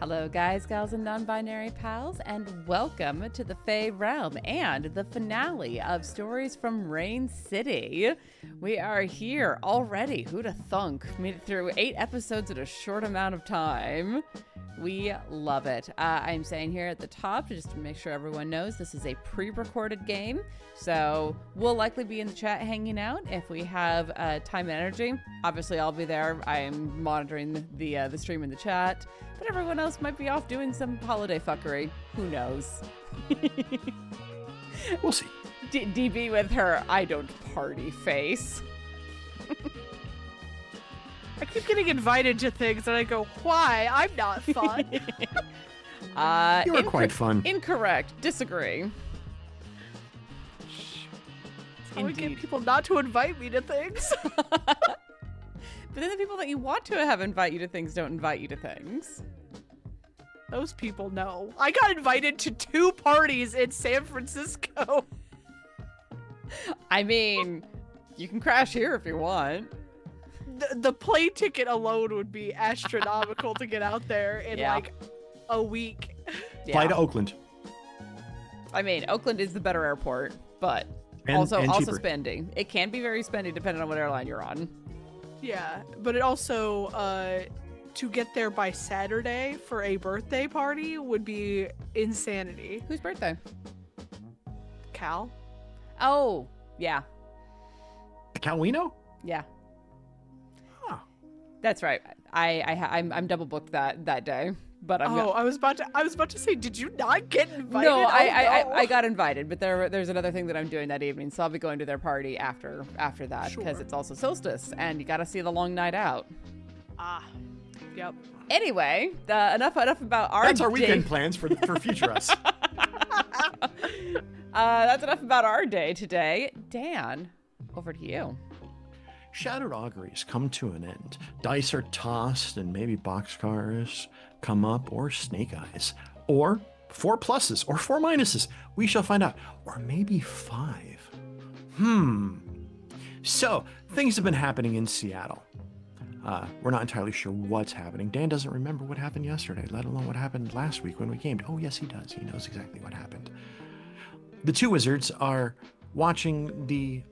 Hello, guys, gals, and non-binary pals, and welcome to the Fae Realm and the finale of Stories from Rain City. We are here already. Who'da thunk? Made it through 8 episodes in a short amount of time. We love it. I'm saying here at the top, just to make sure everyone knows, this is a pre-recorded game, so we'll likely be in the chat hanging out if we have time and energy. Obviously, I'll be there. I am monitoring the stream in the chat, but everyone else might be off doing some holiday fuckery. Who knows? We'll see. DB with her "I don't party" face. I keep getting invited to things and I go, why? I'm not fun. You are quite fun. Incorrect. Disagree. I would get people not to invite me to things. But then the people that you want to have invite you to things don't invite you to things. Those people know. I got invited to 2 parties in San Francisco. I mean, you can crash here if you want. The plane ticket alone would be astronomical to get out there in like a week. Yeah. Fly to Oakland. I mean, Oakland is the better airport, but And also cheaper. spendy. It can be very spendy depending on what airline you're on. Yeah, but it also, to get there by Saturday for a birthday party would be insanity. Whose birthday? Cal? Oh, yeah. Calwino? Yeah. Huh. That's right. I'm double booked that day. But I'm I was about to say, did you not get invited? No, Oh, I got invited, but there's another thing that I'm doing that evening, so I'll be going to their party after that because Sure. it's also solstice and you got to see the long night out. Yep. Anyway, enough about our That's our day. weekend plans for future us. That's enough about our day today. Dan, over to you. Shattered auguries come to an end. Dice are tossed and maybe boxcars come up, or snake eyes, or 4 pluses or 4 minuses. We shall find out. Or maybe 5. So things have been happening in Seattle. We're not entirely sure what's happening. Dan doesn't remember what happened yesterday, let alone what happened last week when we came. Oh, yes, he does. He knows exactly what happened. The 2 wizards are watching the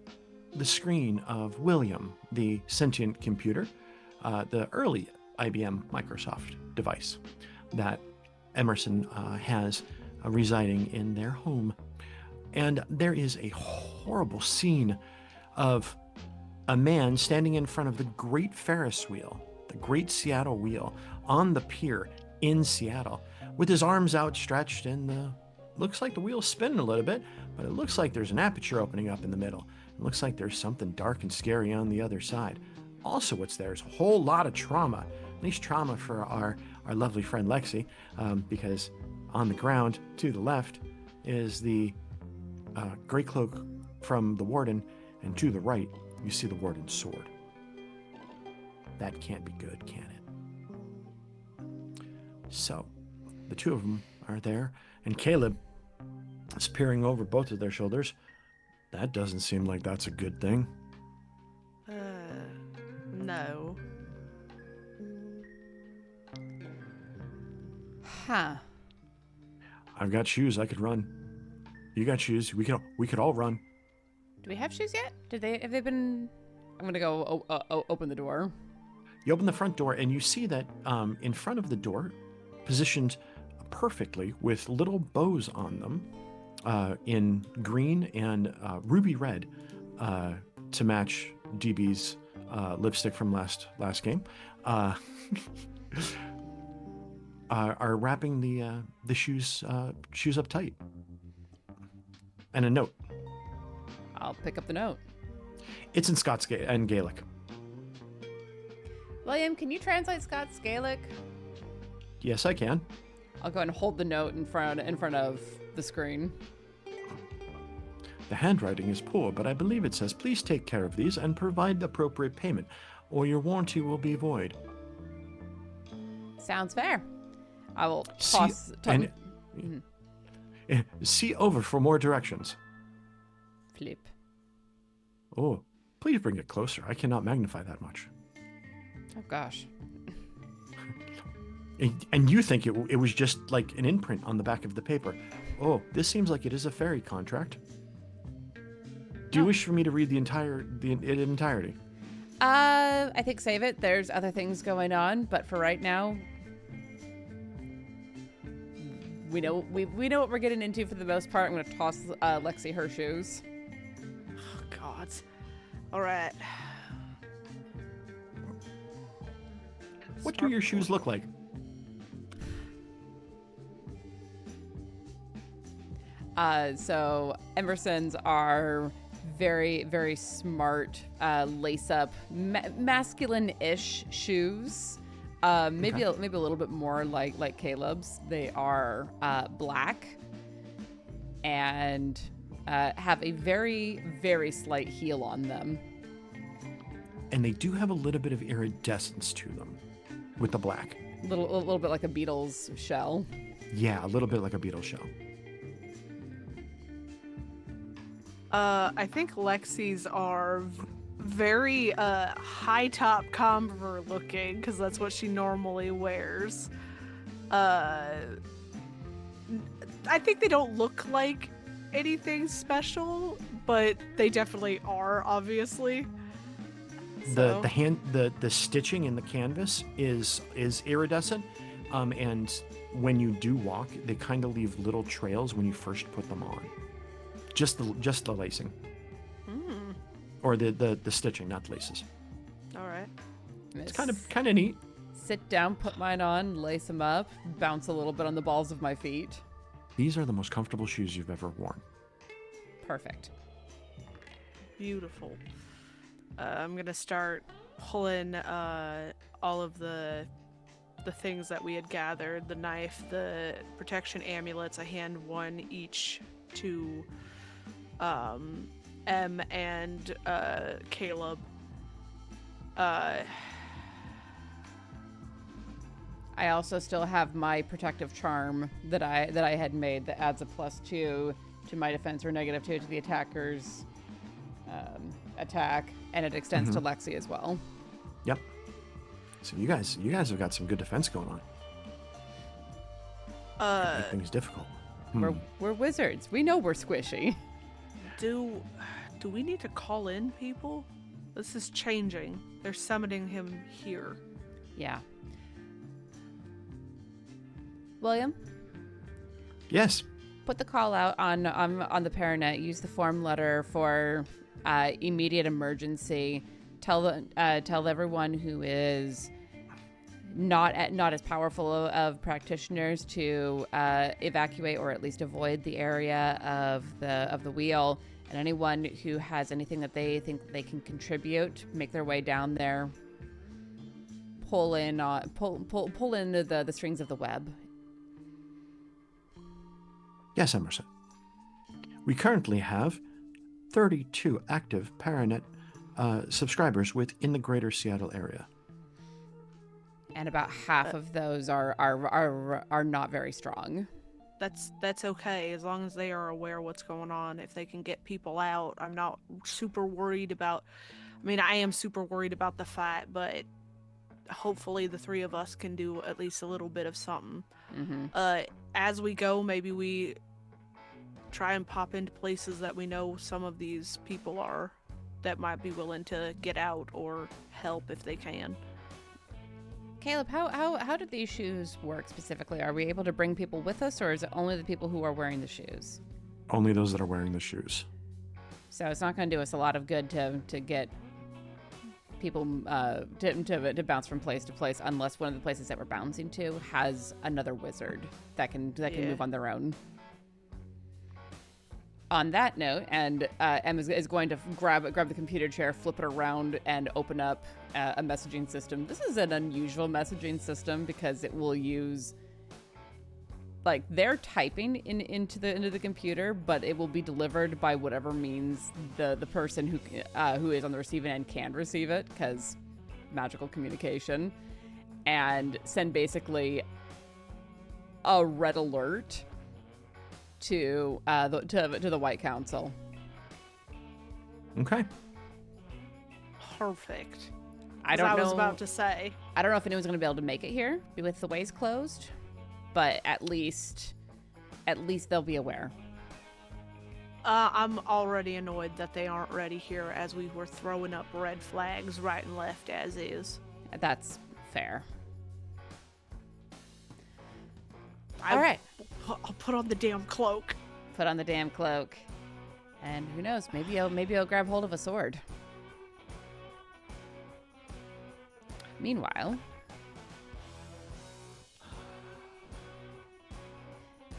screen of William, the sentient computer, the early IBM Microsoft device that Emerson has residing in their home. And there is a horrible scene of a man standing in front of the Great Ferris Wheel, the Great Seattle Wheel, on the pier in Seattle, with his arms outstretched, and looks like the wheel's spinning a little bit, but it looks like there's an aperture opening up in the middle. It looks like there's something dark and scary on the other side. Also, what's there is a whole lot of trauma, at least trauma for our lovely friend Lexi, because on the ground to the left is the gray cloak from the warden, and to the right, you see the warden's sword. That can't be good, can it? So, the 2 of them are there, and Caleb is peering over both of their shoulders. That doesn't seem like that's a good thing. No. Huh. I've got shoes. I could run. You got shoes. We could all run. Do we have shoes yet? Have they been? I'm gonna go open the door. You open the front door and you see that in front of the door, positioned perfectly with little bows on them, in green and ruby red, to match DB's lipstick from last game, are wrapping the shoes up tight. And a note. I'll pick up the note. It's in Scots and Gaelic. William, can you translate Scots Gaelic? Yes, I can. I'll go and hold the note in front of the screen. The handwriting is poor, but I believe it says, "Please take care of these and provide the appropriate payment, or your warranty will be void." Sounds fair. I will See- toss. and- See over for more directions. Flip. Oh, please bring it closer. I cannot magnify that much. Oh gosh. And you think it was just like an imprint on the back of the paper. Oh, this seems like it is a fairy contract. Do you wish for me to read the entirety? I think save it. There's other things going on, but for right now, we know what we're getting into for the most part. I'm going to toss Lexi her shoes. Oh, God. All right. What do your shoes look like? So Emerson's are very, very smart, lace-up, masculine-ish shoes. Maybe a little bit more like Caleb's. They are black and have a very, very slight heel on them. And they do have a little bit of iridescence to them with the black. A little bit like a beetle's shell. Yeah, a little bit like a beetle shell. I think Lexi's are very high top Converse looking, because that's what she normally wears. I think they don't look like anything special, but they definitely are, obviously. So. The stitching in the canvas is iridescent, and when you do walk, they kind of leave little trails when you first put them on. Just the lacing, or the stitching, not the laces. All right. It's kind of neat. Sit down, put mine on, lace them up, bounce a little bit on the balls of my feet. These are the most comfortable shoes you've ever worn. Perfect. Beautiful. I'm gonna start pulling all of the things that we had gathered: the knife, the protection amulets. I hand one each to M and Caleb. I also still have my protective charm that I had made that adds a +2 to my defense or -2 to the attacker's attack, and it extends to Lexi as well. Yep. So you guys have got some good defense going on. Make things difficult. We're wizards. We know we're squishy. Do we need to call in people? This is changing. They're summoning him here. Yeah. William? Yes. Put the call out on the Paranet. Use the form letter for immediate emergency. Tell everyone who is not as powerful of practitioners to evacuate or at least avoid the area of the wheel. And anyone who has anything that they think they can contribute, make their way down there. Pull in the strings of the web. Yes, Emerson. We currently have 32 active Paranet subscribers within the greater Seattle area. And about half of those are not very strong. That's okay, as long as they are aware what's going on. If they can get people out, I'm not super worried about. I mean, I am super worried about the fight, but hopefully the three of us can do at least a little bit of something. As we go, maybe we try and pop into places that we know some of these people are that might be willing to get out or help if they can. Caleb, how do these shoes work specifically? Are we able to bring people with us, or is it only the people who are wearing the shoes? Only those that are wearing the shoes. So it's not going to do us a lot of good to get people to bounce from place to place, unless one of the places that we're bouncing to has another wizard that can move on their own. On that note, and Em is going to grab the computer chair, flip it around, and open up a messaging system. This is an unusual messaging system because it will use, like, they're typing into the computer, but it will be delivered by whatever means the person who is on the receiving end can receive it, because magical communication, and send basically a red alert to the White Council. Okay. Perfect. I don't know. I was about to say. I don't know if anyone's going to be able to make it here with the ways closed, but at least they'll be aware. I'm already annoyed that they aren't ready here, as we were throwing up red flags right and left as is. That's fair. All right. I'll put on the damn cloak. Put on the damn cloak. And who knows, maybe I'll grab hold of a sword. Meanwhile,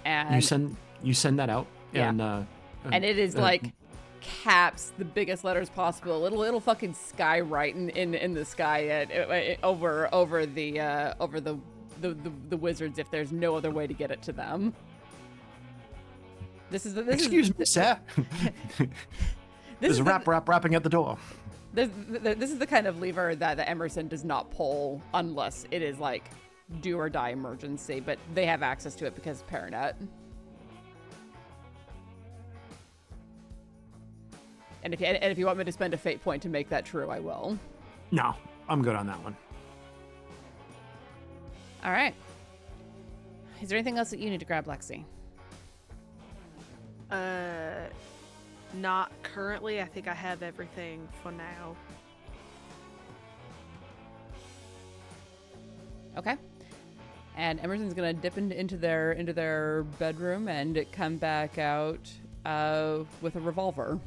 and you send that out, yeah. And it is like caps the biggest letters possible. Little fucking sky writing in the sky over the wizards if there's no other way to get it to them. Excuse me, sir. There's a rapping at the door. This is the kind of lever that Emerson does not pull unless it is like do or die emergency, but they have access to it because of Paranet. And if you want me to spend a fate point to make that true, I will. No, I'm good on that one. All right. Is there anything else that you need to grab, Lexi? Not currently. I think I have everything for now. Okay. And Emerson's gonna dip into their bedroom and come back out with a revolver.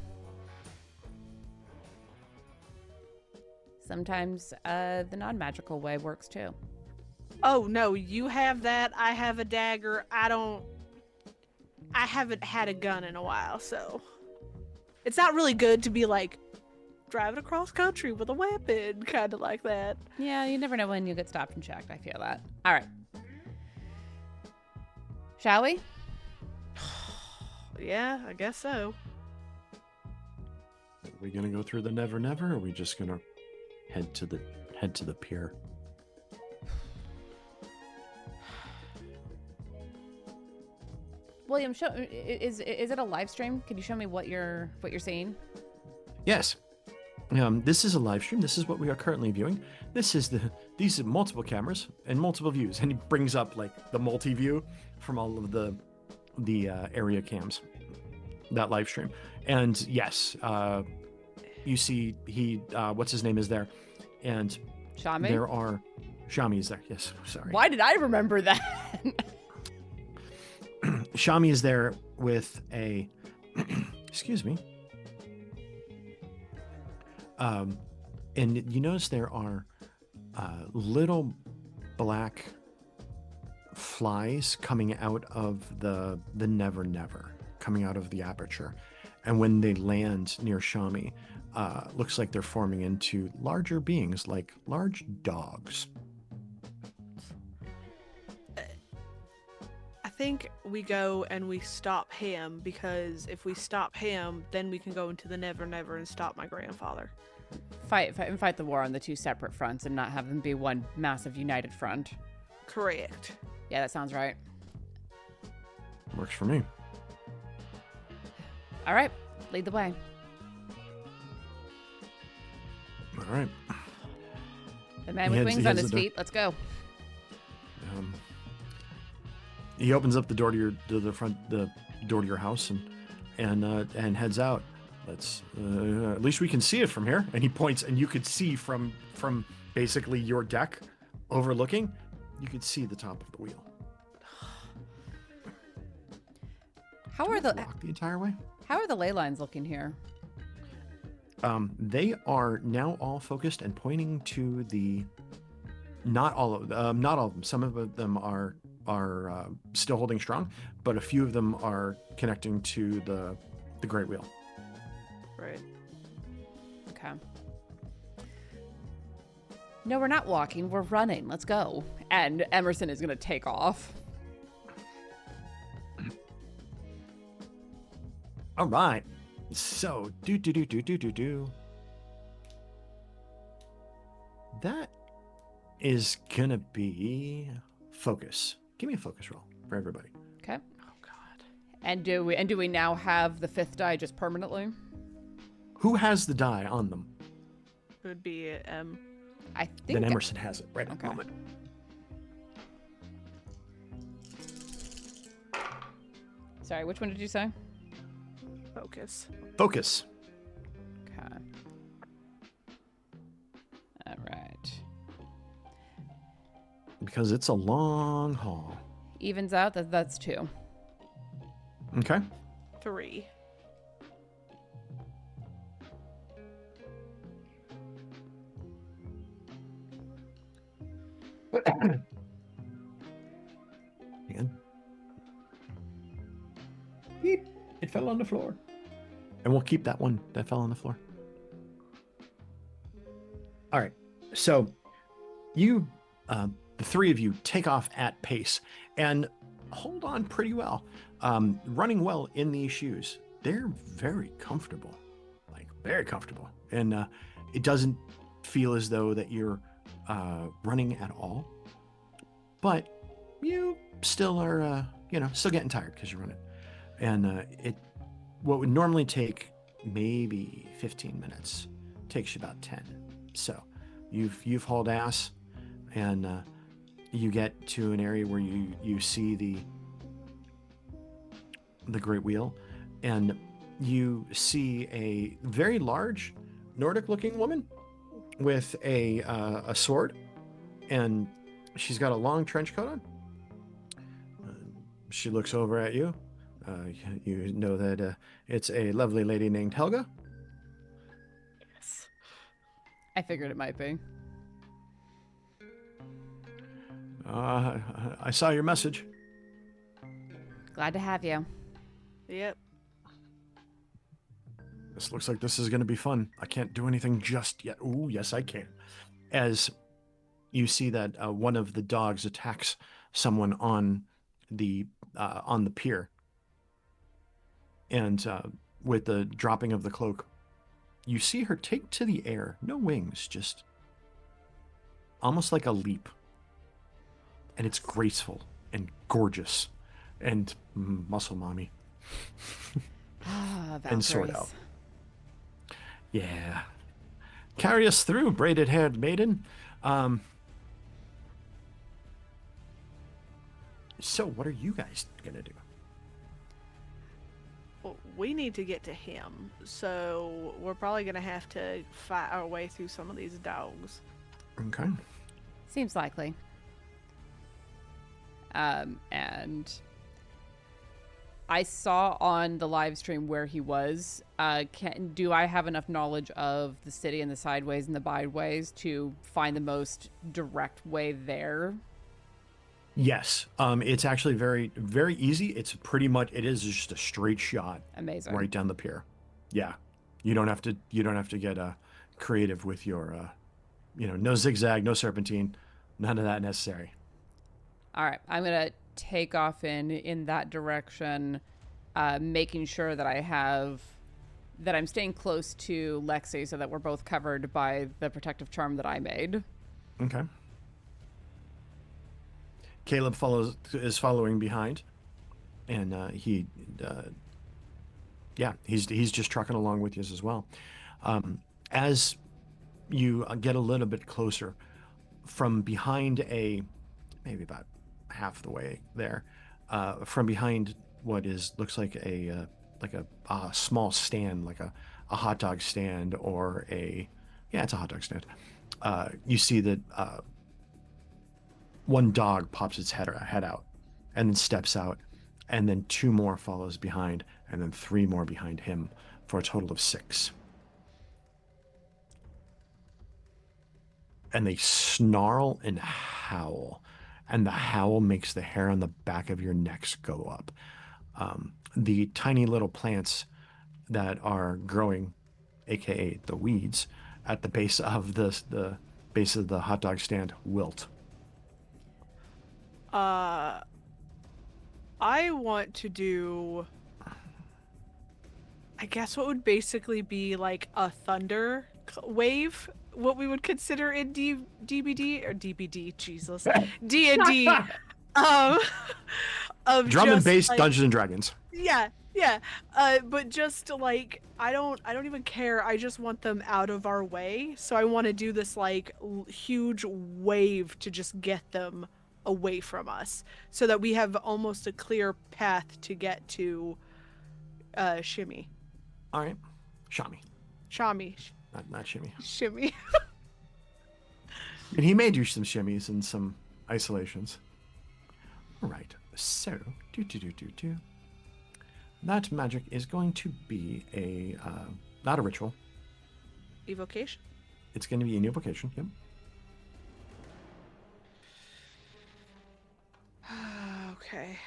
Sometimes the non-magical way works too. Oh no, you have that. I have a dagger. I haven't had a gun in a while, so it's not really good to be like driving across country with a weapon, kind of like that. Yeah, you never know when you get stopped and checked. I feel that. All right. Shall we? Yeah, I guess so. Are we gonna go through the Never Never, or are we just gonna head to the pier? William, is it a live stream? Can you show me what you're seeing? Yes. This is a live stream. This is what we are currently viewing. These are multiple cameras and multiple views, and he brings up like the multi-view from all of the area cams, that live stream. And yes, you see what's his name is there, and Shami? There are Shami is there. Yes, sorry. Why did I remember that? Shami is there with a excuse me. And you notice there are little black flies coming out of the Never Never, coming out of the aperture. And when they land near Shami, looks like they're forming into larger beings, like large dogs. I think we go and we stop him, because if we stop him, then we can go into the Never Never and stop my grandfather. Fight the war on the two separate fronts and not have them be one massive united front. Correct. Yeah, that sounds right. Works for me. All right, lead the way. All right. The man with wings on his feet. Let's go. He opens up the door to the door to your house and heads out. Let's at least we can see it from here. And he points, and you could see from basically your deck overlooking, you could see the top of the wheel. How are the entire way? How are the ley lines looking here? They are now all focused and pointing to the. Not all of them. Some of them are still holding strong, but a few of them are connecting to the Great Wheel. Right. Okay. No, we're not walking. We're running. Let's go. And Emerson is going to take off. All right. So, do. That is going to be focus. Give me a focus roll for everybody. Okay. Oh, God. And do we now have the fifth die just permanently? Who has the die on them? It would be I think. Then Emerson has it right at the Okay. moment. Sorry, which one did you say? Focus. Focus. Okay. All right. Because it's a long haul. Evens out. That's 2. Okay. 3. Again. Beep. It fell on the floor. And we'll keep that one that fell on the floor. All right. So you, the 3 of you, take off at pace and hold on pretty well. Running well in these shoes. They're very comfortable. Like, very comfortable. And it doesn't feel as though that you're running at all. But you still are, still getting tired because you're running. And what would normally take maybe 15 minutes takes you about 10. So you've hauled ass, and you get to an area where you see the Great Wheel, and you see a very large Nordic-looking woman with a sword, and she's got a long trench coat on. She looks over at you. You know that it's a lovely lady named Helga. Yes. I figured it might be. I saw your message. Glad to have you. Yep. This looks like this is going to be fun. I can't do anything just yet. Ooh, yes, I can. As you see that one of the dogs attacks someone on the pier. And with the dropping of the cloak, you see her take to the air. No wings, just almost like a leap. And it's graceful and gorgeous and muscle mommy. And sword out. Yeah. Carry us through, braided-haired maiden. So what are you guys going to do? Well, we need to get to him, so we're probably going to have to fight our way through some of these dogs. Okay. Seems likely. And I saw on the live stream where he was. Do I have enough knowledge of the city and the sideways and the byways to find the most direct way there? Yes. It's actually very, very easy. It's pretty much, it is just a straight shot. Amazing. Right down the pier. Yeah. You don't have to get creative with your, no zigzag, no serpentine, none of that necessary. All right. I'm going to take off in that direction, making sure that I'm staying close to Lexi so that we're both covered by the protective charm that I made. Okay. Caleb is following behind, and he's just trucking along with you as well. As you get a little bit closer, from behind maybe about half the way there, from behind what looks like a small stand, like a hot dog stand, or it's a hot dog stand. You see that one dog pops its head out and then steps out, and then 2 more follows behind, and then 3 more behind him, for a total of 6. And they snarl and howl, and the howl makes the hair on the back of your necks go up. The tiny little plants that are growing, aka the weeds, at the base of the base of the hot dog stand wilt. I want to do, I guess, what would basically be like a thunder wave, what we would consider in DBD or DBD, Jesus, D&D, of Drum and just, bass, like, Dungeons and Dragons. yeah, Yeah, but just like I don't even care. I just want them out of our way. So I want to do this like huge wave to just get them away from us, so that we have almost a clear path to get to Shimmy. All right. Shami. Shami. Not Shimmy. Shimmy. And he made you some shimmies and some isolations. All right. So, that magic is going to be a, not a ritual. Evocation? It's going to be an evocation, yep. Okay.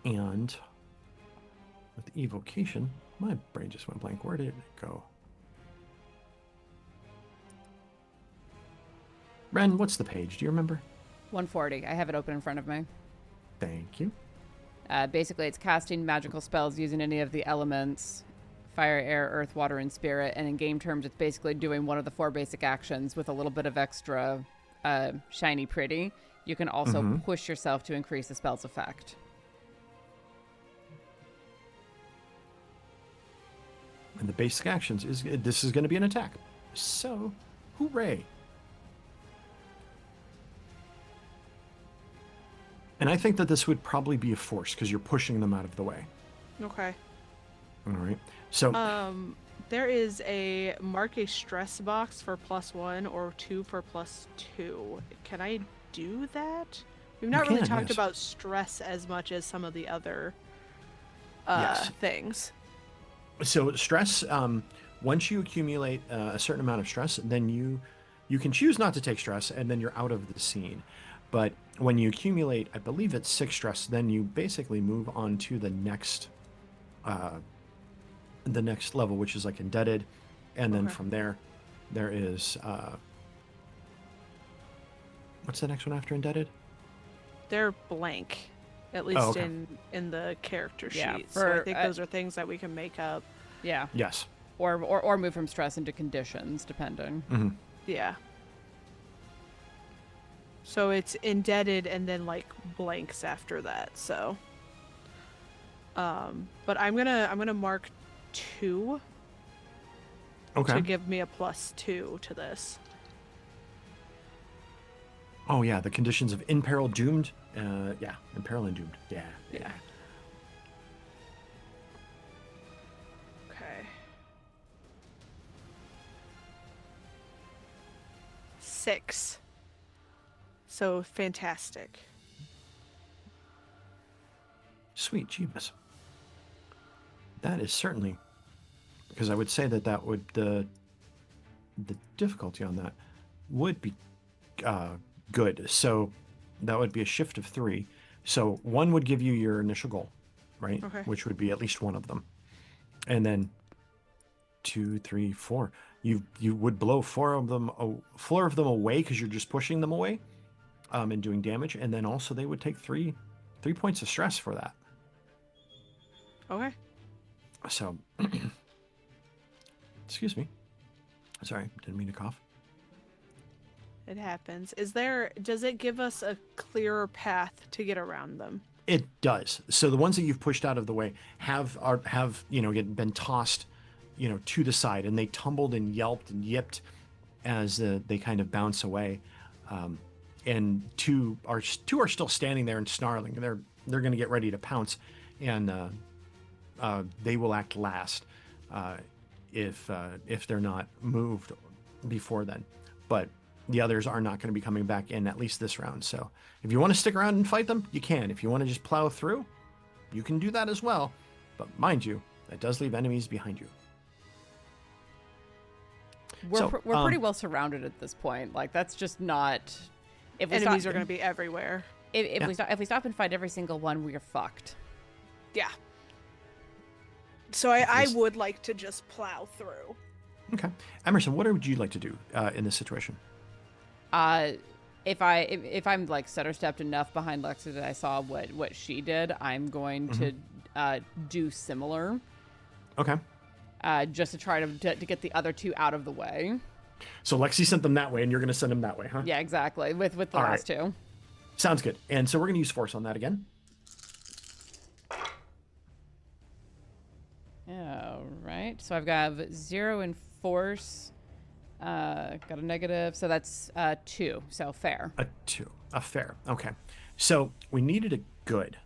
And with evocation, my brain just went blank. Where did it go? Ren, what's the page? Do you remember? 140. I have it open in front of me. Thank you. Basically, it's casting magical spells using any of the elements: fire, air, earth, water, and spirit. And in game terms, it's basically doing one of the 4 basic actions with a little bit of extra shiny pretty. You can also push yourself to increase the spell's effect. And the basic actions is this is going to be an attack. So, hooray. And I think that this would probably be a force because you're pushing them out of the way. Okay. All right. So, there is a mark a stress box for +1 or 2 for +2. Can I do that? We've not really talked about stress as much as some of the other things. So stress, once you accumulate a certain amount of stress, then you can choose not to take stress, and then you're out of the scene. But when you accumulate, I believe it's 6 stress, then you basically move on to the next level, which is like indebted, and then from there is what's the next one after indebted? They're blank, at least in the character sheet. So I think those are things that we can make up. Yeah. Yes. Or move from stress into conditions, depending. Mm-hmm. Yeah. So it's indebted and then like blanks after that. So, but I'm gonna mark 2. Okay. To give me a +2 to this. Oh yeah, the conditions of imperil, doomed. Imperil and doomed. Yeah. Okay. 6. So fantastic. Sweet Jeebus. That is certainly, because I would say that would the difficulty on that would be good. So that would be a shift of 3. So 1 would give you your initial goal, right? Okay. Which would be at least one of them, and then 2, 3, 4. You would blow 4 of them away because you're just pushing them away, and doing damage, and then also they would take 3 points of stress for that. Okay. So, excuse me. Sorry, didn't mean to cough. It happens. Does it give us a clearer path to get around them? It does. So the ones that you've pushed out of the way have been tossed, to the side, and they tumbled and yelped and yipped as they kind of bounce away. And two are still standing there and snarling. They're going to get ready to pounce, and they will act last if they're not moved before then. But the others are not going to be coming back in, at least this round. So if you want to stick around and fight them, you can. If you want to just plow through, you can do that as well. But mind you, that does leave enemies behind you. We're pretty well surrounded at this point. Like, that's just not. Enemies are going to be everywhere. If we stop and fight every single one, we're fucked. Yeah. So I would like to just plow through. Okay, Emerson, what would you like to do in this situation? If I'm like stutter stepped enough behind Lexi that I saw what she did, I'm going to do similar. Okay. Just to try to get the other 2 out of the way. So Lexi sent them that way, and you're going to send them that way, huh? Yeah, exactly. With the last 2. Sounds good. And so we're going to use force on that again. All right. So I've got 0 in force. Got a negative. So that's 2. So fair. A 2. A fair. Okay. So we needed a good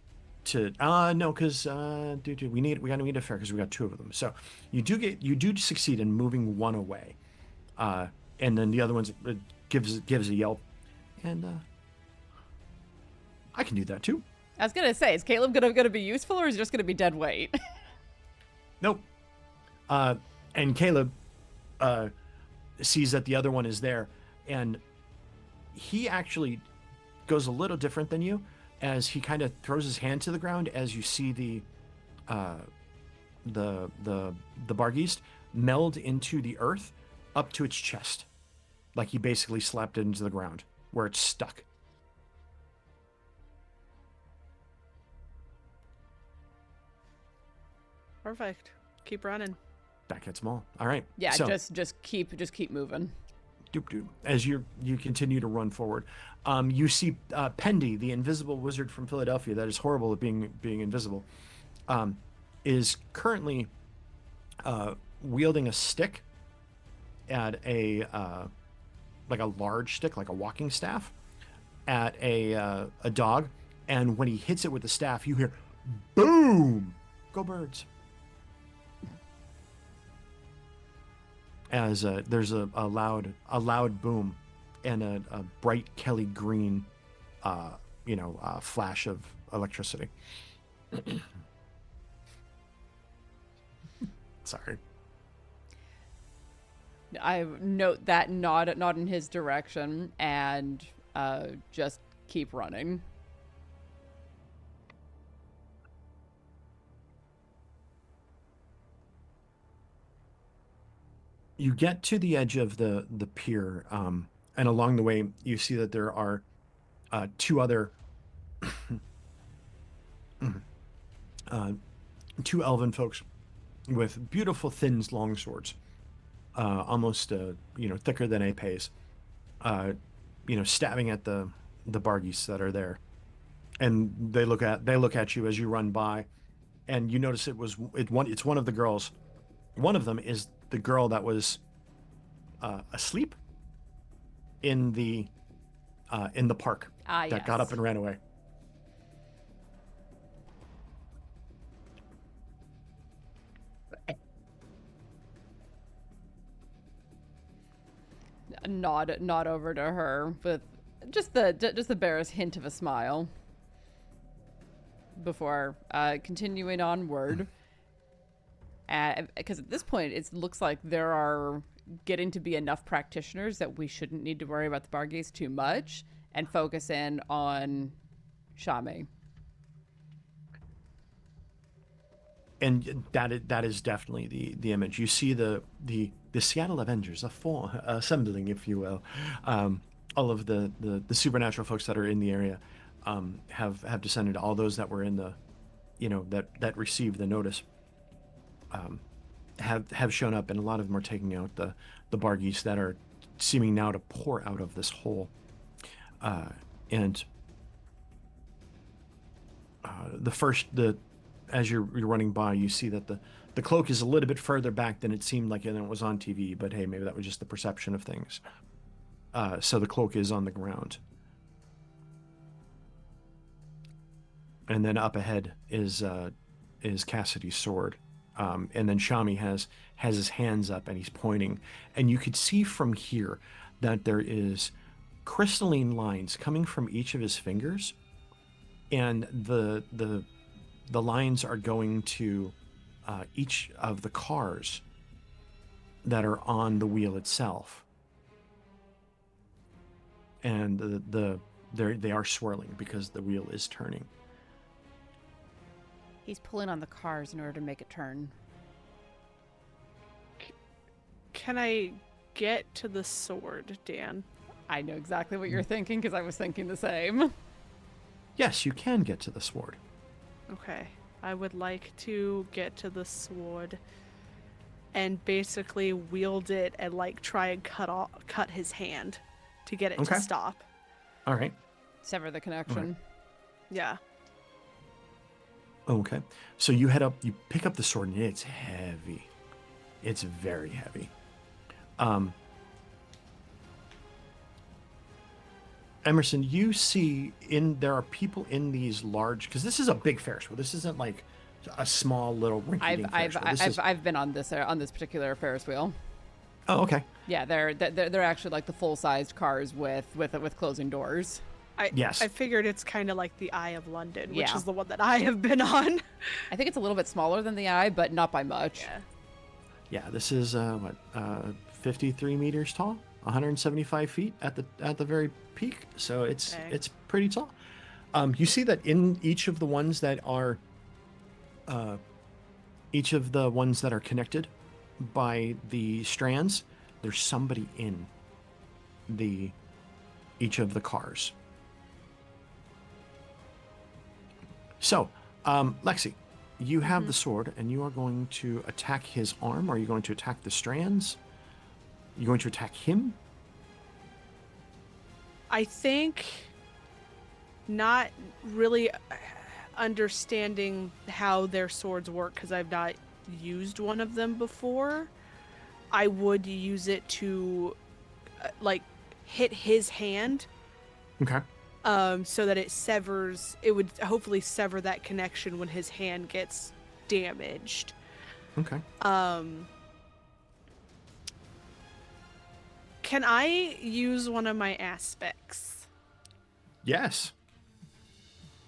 to no, because we gotta need a fair because we got 2 of them. So you do succeed in moving one away. And then the other one's gives a yelp. And I can do that too. I was gonna say, is Caleb gonna be useful, or is he just gonna be dead weight? Nope. And Caleb sees that the other one is there, and he actually goes a little different than you, as he kind of throws his hand to the ground as you see the Bargeist meld into the earth up to its chest, like he basically slapped it into the ground where it's stuck. Perfect. Keep running. That gets them all. All right. Yeah, so, just keep moving. Doop. As you continue to run forward, you see Pendy, the invisible wizard from Philadelphia that is horrible at being invisible, is currently wielding a stick at a like a large stick, like a walking staff, at a dog, and when he hits it with the staff, you hear boom! Go birds! As there's a loud boom and a bright Kelly green flash of electricity. Sorry. I note that nod in his direction and just keep running. You get to the edge of the pier, and along the way, you see that there are 2 other 2 elven folks with beautiful thin long swords, almost thicker than épées, stabbing at the Bargeist that are there, and they look at you as you run by, and you notice it's one of the girls. One of them is the girl that was asleep in the park that got up and ran away. Nod over to her with just the barest hint of a smile before continuing onward. Because at this point, it looks like there are getting to be enough practitioners that we shouldn't need to worry about the Bargeist too much and focus in on Shami. And that is definitely the image. You see the Seattle Avengers, assembling, if you will. All of the supernatural folks that are in the area have descended. All those that were in the, that received the notice. Have shown up, and a lot of them are taking out the Bargeist that are seeming now to pour out of this hole. And as you're running by, you see that the cloak is a little bit further back than it seemed like it was on TV, but hey, maybe that was just the perception of things. So the cloak is on the ground. And then up ahead is Cassidy's sword. And then Shami has his hands up and he's pointing, and you could see from here that there is crystalline lines coming from each of his fingers, and the lines are going to each of the cars that are on the wheel itself, and they are swirling because the wheel is turning. He's pulling on the cars in order to make it turn. Can I get to the sword, Dan? I know exactly what you're thinking because I was thinking the same. Yes, you can get to the sword. Okay. I would like to get to the sword and basically wield it and try and cut his hand to get it to stop. All right. Sever the connection. Yeah. Okay. So you head up, you pick up the sword, and it's heavy. It's very heavy. Emerson, you see there are people in these large, because this is a big Ferris wheel. This isn't like a small little rinky-dink Ferris wheel. I've been on this particular Ferris wheel. Oh, okay. Yeah, they're actually like the full-sized cars with closing doors. Yes. I figured it's kind of like the Eye of London, which Yeah. is the one that I have been on. I think it's a little bit smaller than the Eye, but not by much. Yeah. Yeah, this is 53 meters tall, 175 feet at the very peak. So it's pretty tall. You see that in each of the ones that are connected by the strands, there's somebody in each of the cars. So, Lexi, you have the sword, and you are going to attack his arm. Are you going to attack the strands? Are you going to attack him? I think not really understanding how their swords work, because I've not used one of them before. I would use it to hit his hand. Okay. So that it would hopefully sever that connection when his hand gets damaged. Okay. Can I use one of my aspects? Yes.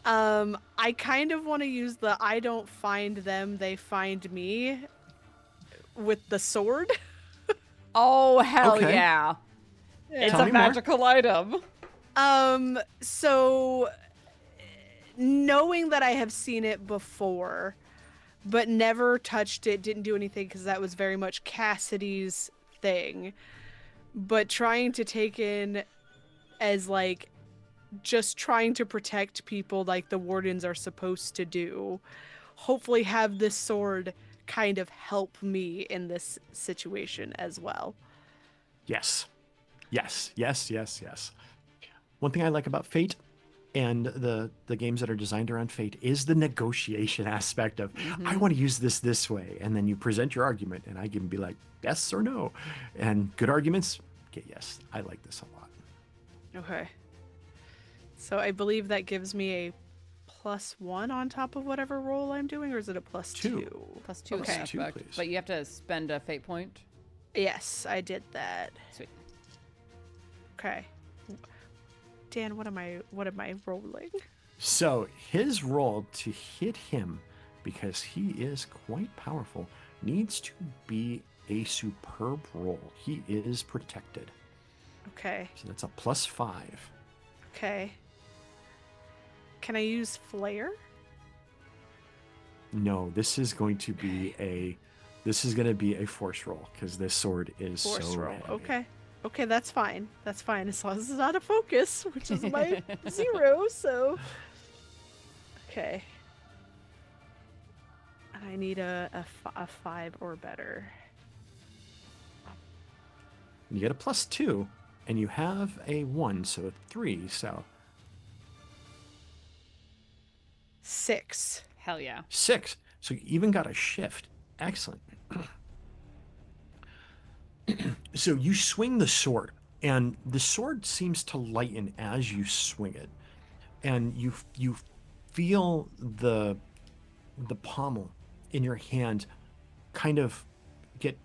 I kind of want to use the I don't find them, they find me with the sword. Oh, hell Okay. yeah. It's Tell a me more. magical item. So knowing that I have seen it before, but never touched it, didn't do anything because that was very much Cassidy's thing. But trying to take in as like just trying to protect people like the wardens are supposed to do. Hopefully have this sword kind of help me in this situation as well. Yes. Yes. Yes. Yes. Yes. One thing I like about Fate and the games that are designed around Fate is the negotiation aspect of, I want to use this way. And then you present your argument, and I can be like, yes or no. And good arguments get yes. I like this a lot. Okay. So I believe that gives me a +1 on top of whatever roll I'm doing, or is it a +2? +2 Okay. is the aspect, please. but you have to spend a fate point. Yes, I did that. Sweet. Okay. Dan, what am I rolling? So his roll to hit him, because he is quite powerful, needs to be a superb roll. He is protected. Okay. So that's a +5. Okay. Can I use flare? No, this is going to be a force roll, because this sword is Force so roll. heavy. Okay. Okay, that's fine. That's fine as long as it's not a focus, which is my 0. So. Okay. And I need a 5 or better. You get a +2, and you have a 1, so a 3. So 6. Hell yeah. 6. So you even got a shift. Excellent. So you swing the sword, and the sword seems to lighten as you swing it, and you feel the pommel in your hand kind of get,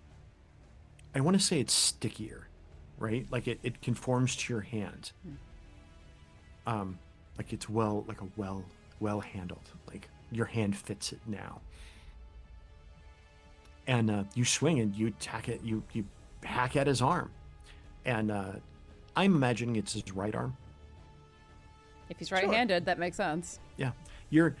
I want to say it's stickier, right? Like it conforms to your hand. Like it's well handled. Like your hand fits it now. And you swing and you attack it. You hack at his arm, and I'm imagining it's his right arm. If he's right-handed, that makes sense. Yeah, you're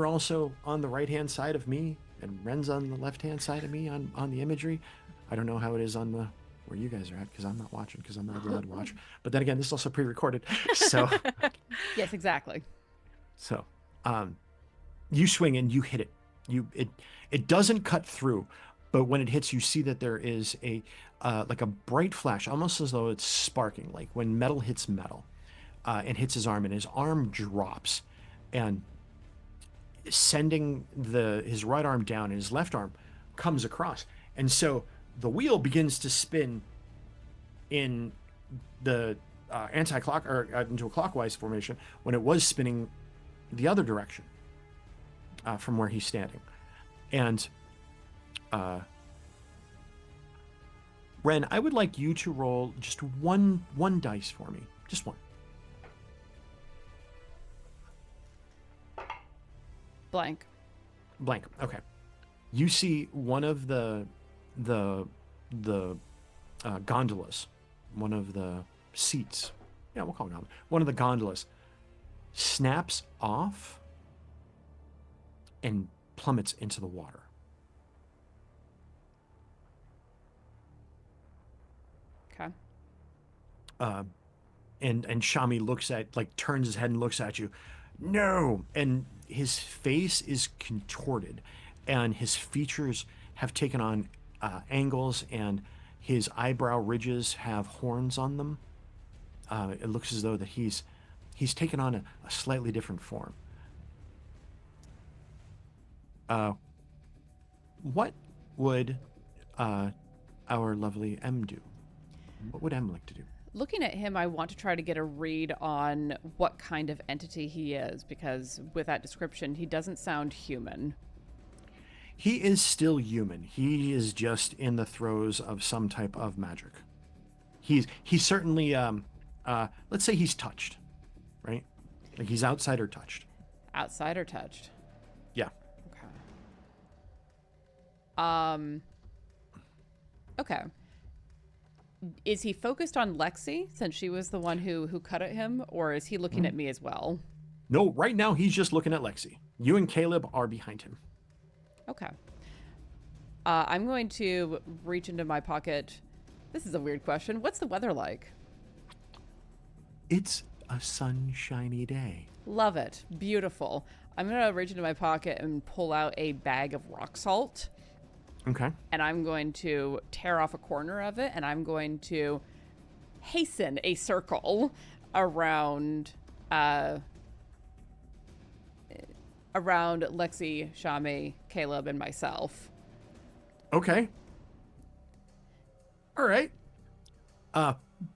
also on the right-hand side of me, and Ren's on the left-hand side of me on the imagery. I don't know how it is on the where you guys are at, because I'm not watching, because I'm not allowed to watch. But then again, this is also pre-recorded, so Yes, exactly. so you swing and you hit it. It doesn't cut through, but when it hits, you see that there is like a bright flash, almost as though it's sparking, like when metal hits metal. and hits his arm, and his arm drops, and sending his right arm down, and his left arm comes across, and so the wheel begins to spin in the anti-clock or into a clockwise formation when it was spinning the other direction from where he's standing. And Ren, I would like you to roll just one dice for me, just one. Blank. Okay. You see one of the gondolas, one of the seats. Yeah, we'll call it gondola. One of the gondolas snaps off and plummets into the water. Okay. And Shami turns his head and looks at you. No! And his face is contorted, and his features have taken on angles, and his eyebrow ridges have horns on them. It looks as though that he's taken on a slightly different form. What would our lovely M do? What would M like to do? Looking at him, I want to try to get a read on what kind of entity he is, because with that description, he doesn't sound human. He is still human. He is just in the throes of some type of magic. He's certainly, let's say he's touched, right? Like he's outside or touched. Outside or touched? Yeah. Okay. Okay. Is he focused on Lexi, since she was the one who cut at him, or is he looking at me as well? No, right now he's just looking at Lexi. You and Caleb are behind him. Okay. I'm going to reach into my pocket. This is a weird question. What's the weather like? It's a sunshiny day. Love it. Beautiful. I'm going to reach into my pocket and pull out a bag of rock salt. Okay. And I'm going to tear off a corner of it, and I'm going to hasten a circle around Lexi, Shami, Caleb, and myself. Okay. All right.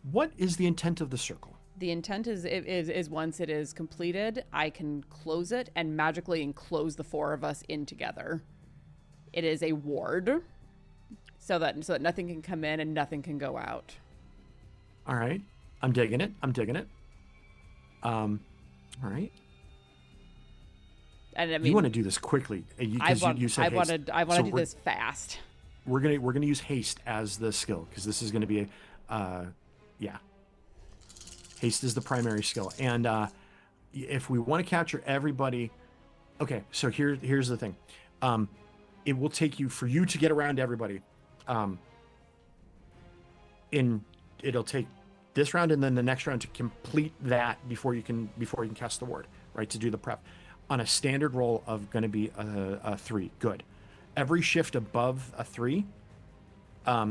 What is the intent of the circle? The intent is once it is completed, I can close it and magically enclose the four of us in together. It is a ward, so that nothing can come in and nothing can go out. All right. I'm digging it. All right. And I mean, you want to do this quickly. I want to do this fast. We're gonna use haste as the skill, because this is gonna be haste is the primary skill. And if we want to capture everybody, okay. So here's the thing. It will take you, for you to get around everybody, it'll take this round and then the next round to complete that before you can cast the ward, right? To do the prep. On a standard roll of going to be a 3. Good. Every shift above a 3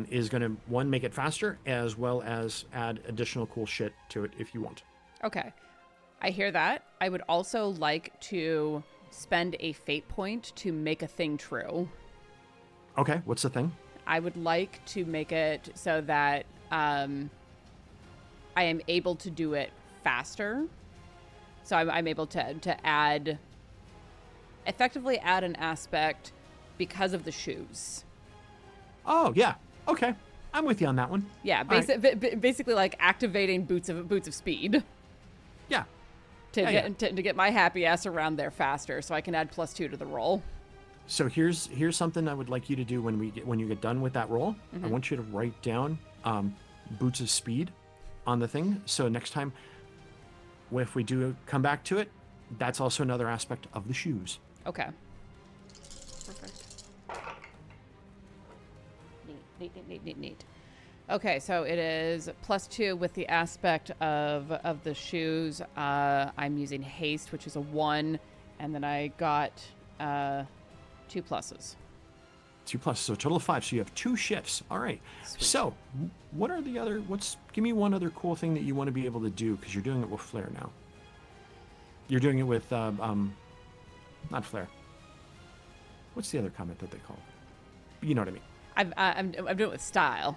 is going to, one, make it faster, as well as add additional cool shit to it if you want. Okay. I hear that. I would also like to spend a fate point to make a thing true. Okay, what's the thing? I would like to make it so that I am able to do it faster. So I'm able to effectively add an aspect because of the shoes. Oh, yeah. Okay. I'm with you on that one. Yeah, basically like activating boots of speed. Yeah. To get my happy ass around there faster, so I can add +2 to the roll. So here's something I would like you to do when you get done with that roll. Mm-hmm. I want you to write down boots of speed on the thing. So next time, if we do come back to it, that's also another aspect of the shoes. Okay. Perfect. Neat. Okay, so it is +2 with the aspect of the shoes. I'm using haste, which is a 1, and then I got 2 pluses. 2 plus, so a total of 5. So you have 2 shifts. All right. Sweet. So, what are the other? Give me one other cool thing that you want to be able to do, because you're doing it with flare now. You're doing it with not flare. What's the other comment that they call it? You know what I mean. I'm doing it with style.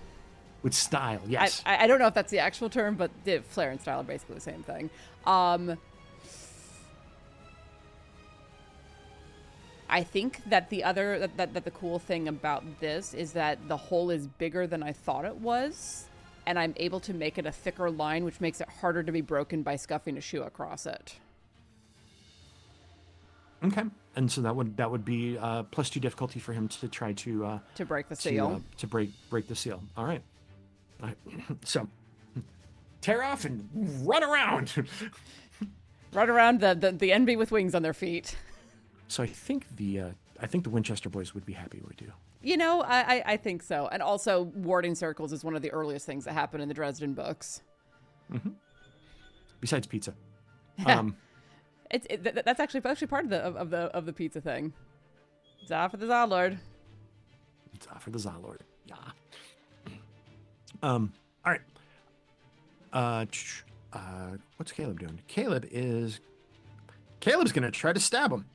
With style, yes. I don't know if that's the actual term, but flare and style are basically the same thing. I think that the cool thing about this is that the hole is bigger than I thought it was, and I'm able to make it a thicker line, which makes it harder to be broken by scuffing a shoe across it. Okay, and so that would be +2 difficulty for him to try to break the seal. To break the seal. All right. So tear off and run around. Run around the NB with wings on their feet. So I think the Winchester boys would be happy with you. You know, I think so. And also, warding circles is one of the earliest things that happen in the Dresden books. Mm-hmm. Besides pizza. That's actually part of the pizza thing. Za for the Zalord. Za for the Zalord. Yeah. All right. What's Caleb doing? Caleb's gonna try to stab him.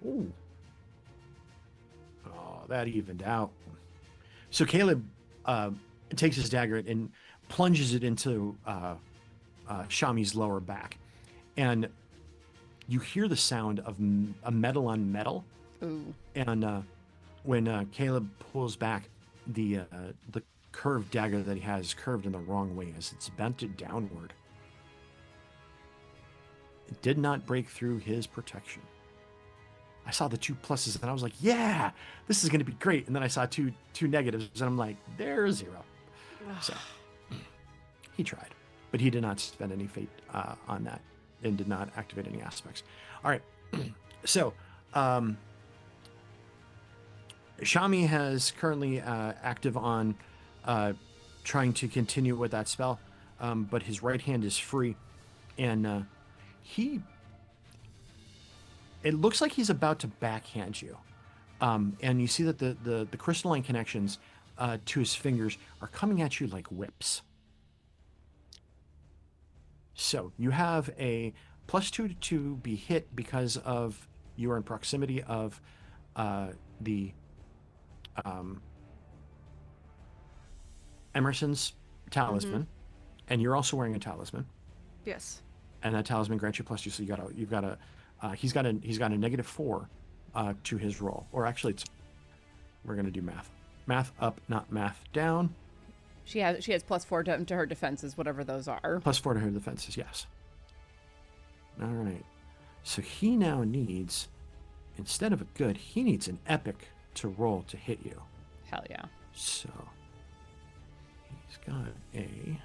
Ooh. Oh, that evened out. So Caleb takes his dagger and plunges it into Shami's lower back, and you hear the sound of a metal on metal. Ooh. And when Caleb pulls back, the curved dagger that he has is curved in the wrong way as it's bent downward. It did not break through his protection. I saw the 2 pluses and I was like, yeah, this is going to be great. And then I saw two negatives and I'm like, there's 0. So he tried, but he did not spend any fate on that and did not activate any aspects. All right. So Shami has currently active on trying to continue with that spell, but his right hand is free, and it looks like he's about to backhand you, and you see that the crystalline connections to his fingers are coming at you like whips. So you have a +2 to be hit because of you are in proximity of the Emerson's talisman, and you're also wearing a talisman. Yes. And that talisman grants you +2, so he's got a -4 to his roll. Or actually, we're gonna do math. Math up, not math down. She has +4 to her defenses, whatever those are. +4 to her defenses, yes. All right. So he now needs, instead of a good, he needs an epic to roll to hit you. Hell yeah. So he's got a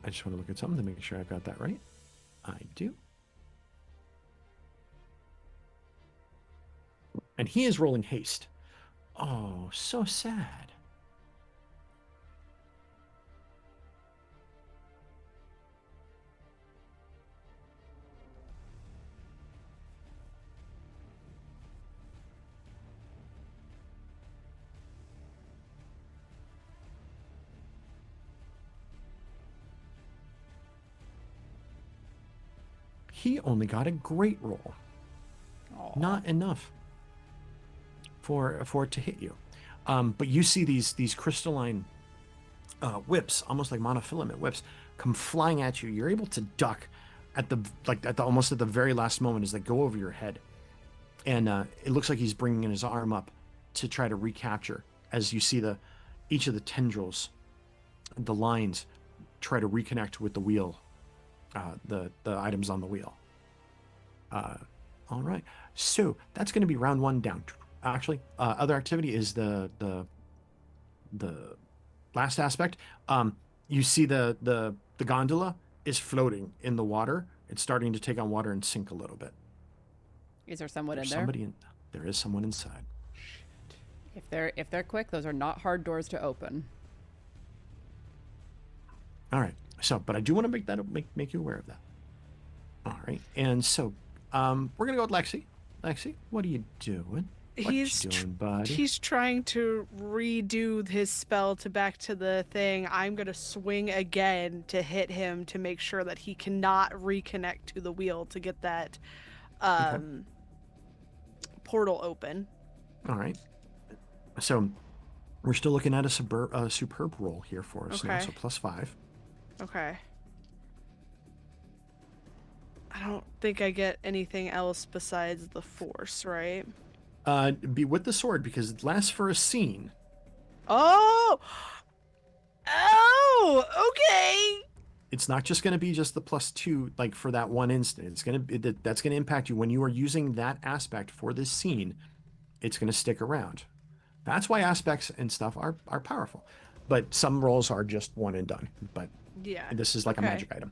I just want to look at something to make sure I've got that right. I do. And he is rolling haste. Oh, so sad. He only got a great roll. Aww. Not enough for it to hit you. But you see these crystalline whips, almost like monofilament whips, come flying at you. You're able to duck almost at the very last moment as they go over your head. And it looks like he's bringing his arm up to try to recapture, as you see each of the tendrils, the lines, try to reconnect with the wheel, the items on the wheel. All right, so that's going to be round 1 down. Actually, other activity is the last aspect. You see the gondola is floating in the water. It's starting to take on water and sink a little bit. Is there someone There's in there? There is someone inside. If they're quick, those are not hard doors to open. All right. So, but I do want to make you aware of that. All right. And so, we're gonna go with Lexi. Lexi, what are you doing? What you doing, buddy? He's trying to redo his spell to back to the thing. I'm gonna swing again to hit him to make sure that he cannot reconnect to the wheel to get that Okay. portal open. All right. So we're still looking at a superb roll here for us now. Okay. So +5. Okay. I don't think I get anything else besides the force, right? Be with the sword because it lasts for a scene. Oh! Oh! Okay! It's not just going to be just the +2 like for that one instant. That's going to impact you when you are using that aspect for this scene. It's going to stick around. That's why aspects and stuff are powerful. But some rolls are just one and done. But Yeah. this is like a magic item.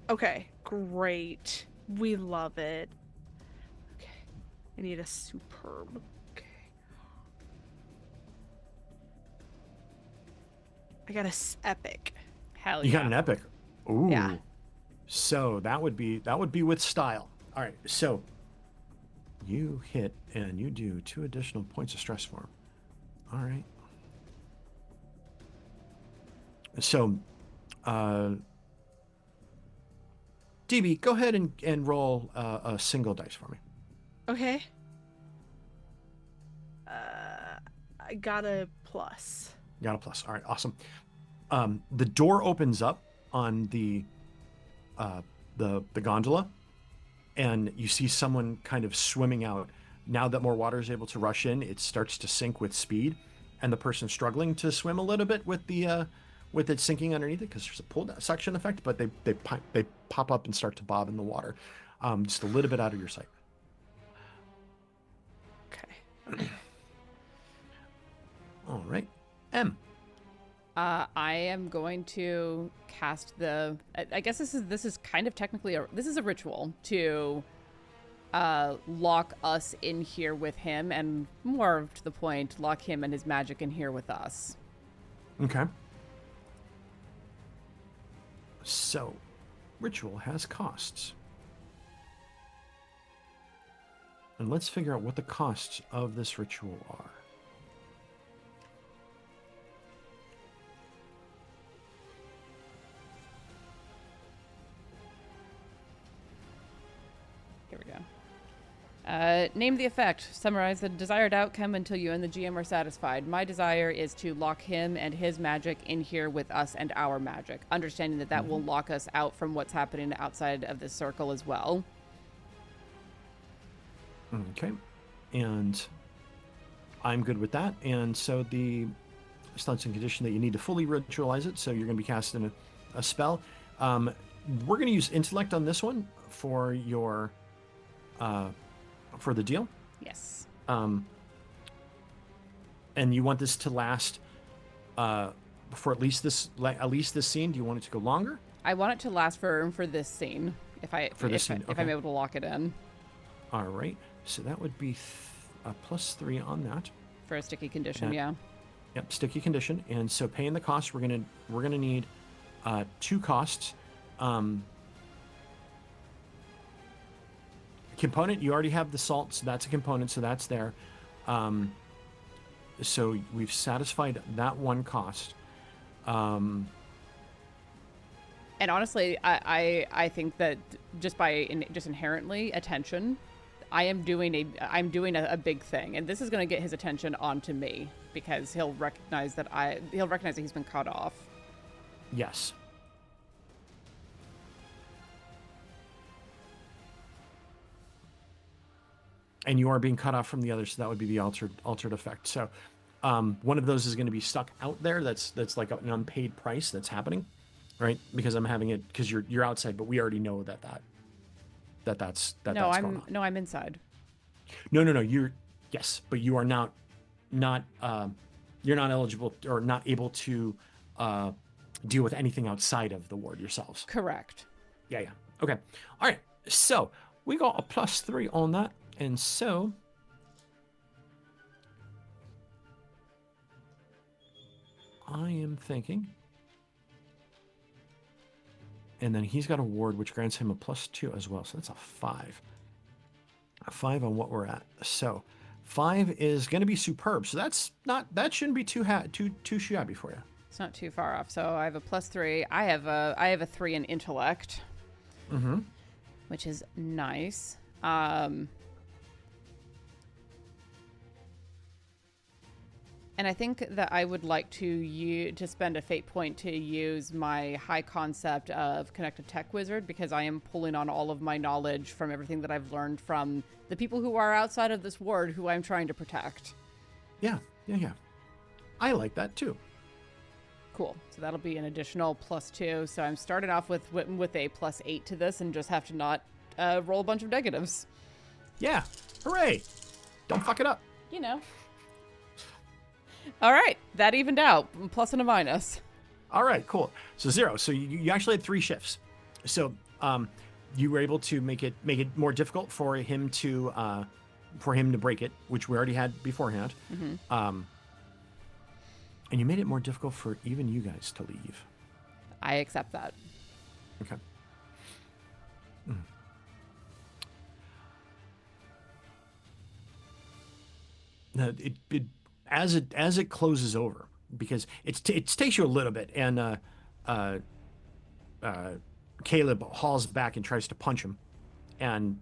Okay, great. We love it. Okay. I need a superb. Okay. I got a epic. Hell You yeah. got an epic. Ooh. Yeah. So that would be with style. All right. So you hit and you do 2 additional points of stress for him. All right. So, DB, go ahead and roll a single dice for me. Okay. I got a plus. Got a plus. All right, awesome. The door opens up on the gondola, and you see someone kind of swimming out. Now that more water is able to rush in, it starts to sink with speed, and the person struggling to swim a little bit with it sinking underneath it because there's a pull suction effect, but they pop up and start to bob in the water, just a little bit out of your sight. Okay. All right, M. I am going to cast the. I guess this is kind of technically this is a ritual to lock us in here with him, and more to the point, lock him and his magic in here with us. Okay. So, ritual has costs. And let's figure out what the costs of this ritual are. Here we go. Name the effect. Summarize the desired outcome until you and the GM are satisfied. My desire is to lock him and his magic in here with us and our magic, understanding that will lock us out from what's happening outside of this circle as well. Okay. And I'm good with that. And so the stunts and condition that you need to fully ritualize it, so you're going to be casting a spell. We're going to use intellect on this one for your for the deal. Yes. And you want this to last for at least this scene. Do you want it to go longer? I want it to last for this scene. If I'm able to lock it in. All right. So that would be a +3 on that. For a sticky condition, yeah. Yep, sticky condition. And so paying the cost, we're gonna need 2 costs. Component, you already have the salt, so that's a component, so that's there. So we've satisfied that one cost. And honestly, I think that just inherently attention, I'm doing a big thing, and this is going to get his attention onto me because he'll recognize that he's been cut off. Yes. And you are being cut off from the other, so that would be the altered effect. So one of those is going to be stuck out there. That's like an unpaid price that's happening, right? Because I'm having it because you're outside, but we already know that's going on. No, I'm inside. No. Yes, but you are not you're not eligible or not able to deal with anything outside of the ward yourselves. Correct. Yeah. Okay. All right. So we got a +3 on that. And so I am thinking And then he's got a ward which grants him a +2 as well. So that's a 5. A 5 on what we're at. So 5 is going to be superb. So that shouldn't be too shabby for you. It's not too far off. So I have a +3. I have a 3 in intellect, which is nice. And I think that I would like to spend a fate point to use my high concept of Connected Tech Wizard, because I am pulling on all of my knowledge from everything that I've learned from the people who are outside of this ward who I'm trying to protect. Yeah. I like that too. Cool. So that'll be an additional +2. So I'm starting off with a +8 to this and just have to not roll a bunch of negatives. Yeah. Hooray. Don't fuck it up. You know. All right, that evened out, plus and a minus. All right, cool. So 0. So you actually had 3 shifts. So you were able to make it more difficult for him to break it, which we already had beforehand. And you made it more difficult for even you guys to leave. I accept that. Okay. Now, as it closes over, because it takes you a little bit, and Caleb hauls back and tries to punch him, and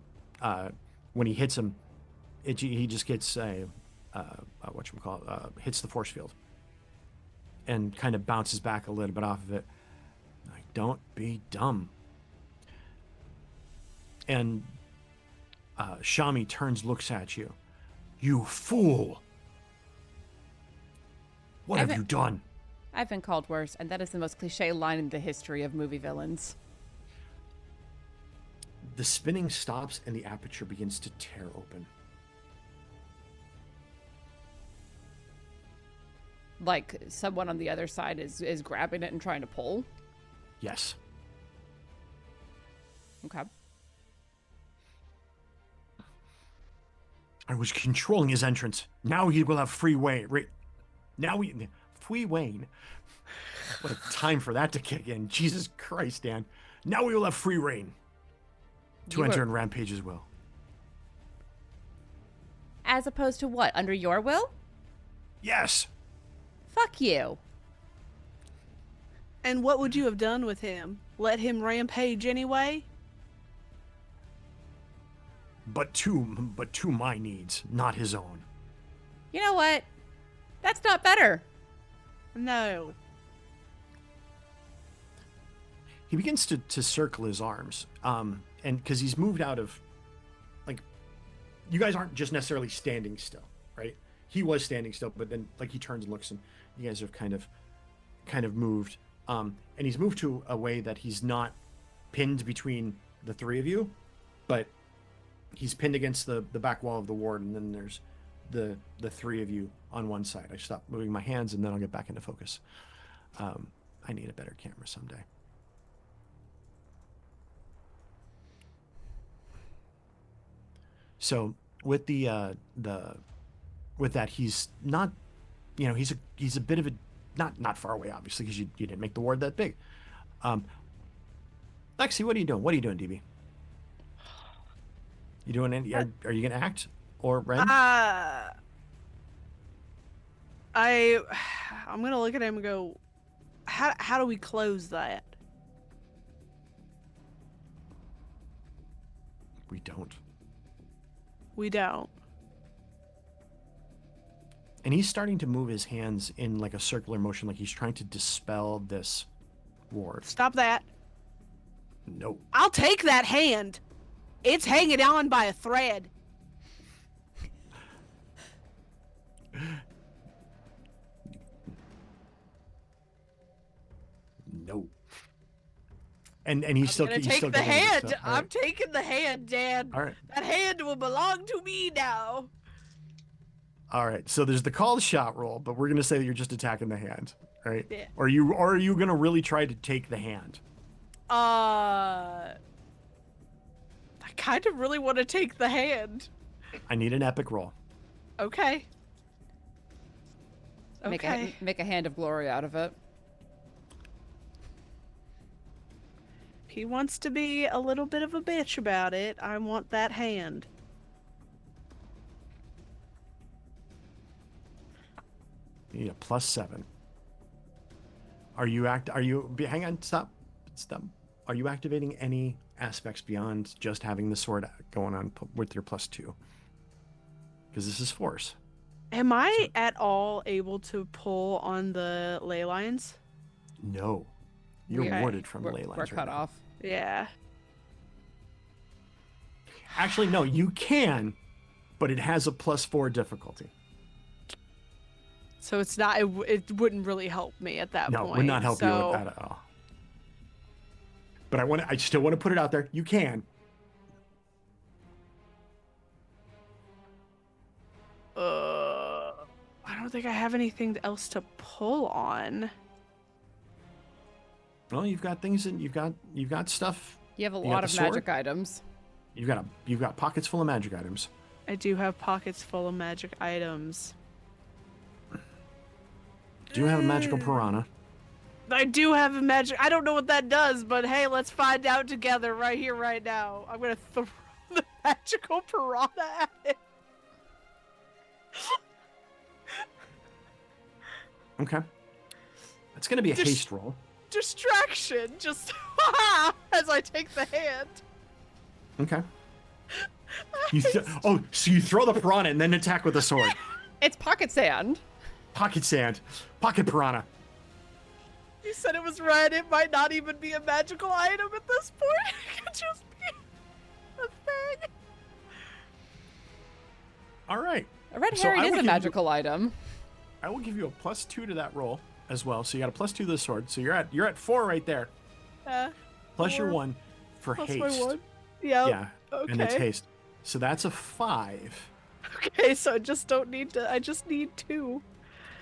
when he hits him, he just gets hits the force field, and kind of bounces back a little bit off of it. Like, don't be dumb. And Shami turns, looks at you. You fool! What have you done? I've been called worse, and that is the most cliche line in the history of movie villains. The spinning stops and the aperture begins to tear open. Like someone on the other side is grabbing it and trying to pull? Yes. Okay. I was controlling his entrance. Now he will have free reign. Free reign. What a time for that to kick in. Jesus Christ, Dan. Now we will have free reign to enter and rampage as well. As opposed to what? Under your will? Yes. Fuck you. And what would you have done with him? Let him rampage anyway? But to my needs, not his own. You know what? That's not better. No. He begins to circle his arms, and because he's moved out of, like, you guys aren't just necessarily standing still, right? He was standing still, but then, like, he turns and looks, and you guys have kind of moved, and he's moved to a way that he's not pinned between the 3 of you, but he's pinned against the back wall of the ward, and then there's the 3 of you on one side. I stop moving my hands, and then I'll get back into focus. I need a better camera someday. So with with that, he's not, he's a bit of a not far away, obviously, because you didn't make the ward that big. Lexi, what are you doing? What are you doing, DB? You doing any? Are you gonna act or Ren? I'm gonna look at him and go, how do we close that? We don't. We don't. And he's starting to move his hands in like a circular motion, like he's trying to dispel this ward. Stop that. No. I'll take that hand. It's hanging on by a thread. No. And he's still gonna he's take still the getting hand. stuff. I'm taking the hand, Dan. All right. That hand will belong to me now. All right. So there's the called shot roll, but we're gonna say that you're just attacking the hand, right? Yeah. Or are you gonna really try to take the hand? I kind of really want to take the hand. I need an epic roll. Okay. Make Okay. a hand of glory out of it. he wants to be a little bit of a bitch about it, I want that hand. You need a +7. Hang on, stop. Are you activating any aspects beyond just having the sword going on with your +2? Because this is force. Am I at all able to pull on the ley lines? No. You're Okay. warded from ley lines. We're right cut now. off. Yeah. Actually, no, you can, but it has a +4 difficulty. So it's not. It wouldn't really help me at that point. No, would not help you so... with that at all. But I still want to put it out there. You can. I don't think I have anything else to pull on. Well, you've got things, and you've got stuff. You have a got lot the of sword. magic items. You've got pockets full of magic items. I do have pockets full of magic items. Do you have a magical piranha? I do have a magic. I don't know what that does, but hey, let's find out together right here, right now. I'm gonna throw the magical piranha at it. Okay. It's going to be a haste roll. Distraction, just as I take the hand. Okay. So you throw the piranha and then attack with the sword. It's pocket sand. Pocket sand. Pocket piranha. You said it was red. It might not even be a magical item at this point. It could just be a thing. All right. A red So I herring will is a give magical item. I will give you a +2 to that roll as well. So you got a +2 to the sword. So you're at 4 right there. Plus your 1 for plus haste. my 1. Yep. Yeah. Okay. And it's haste. So that's a 5. Okay, so I just don't need to. I just need 2.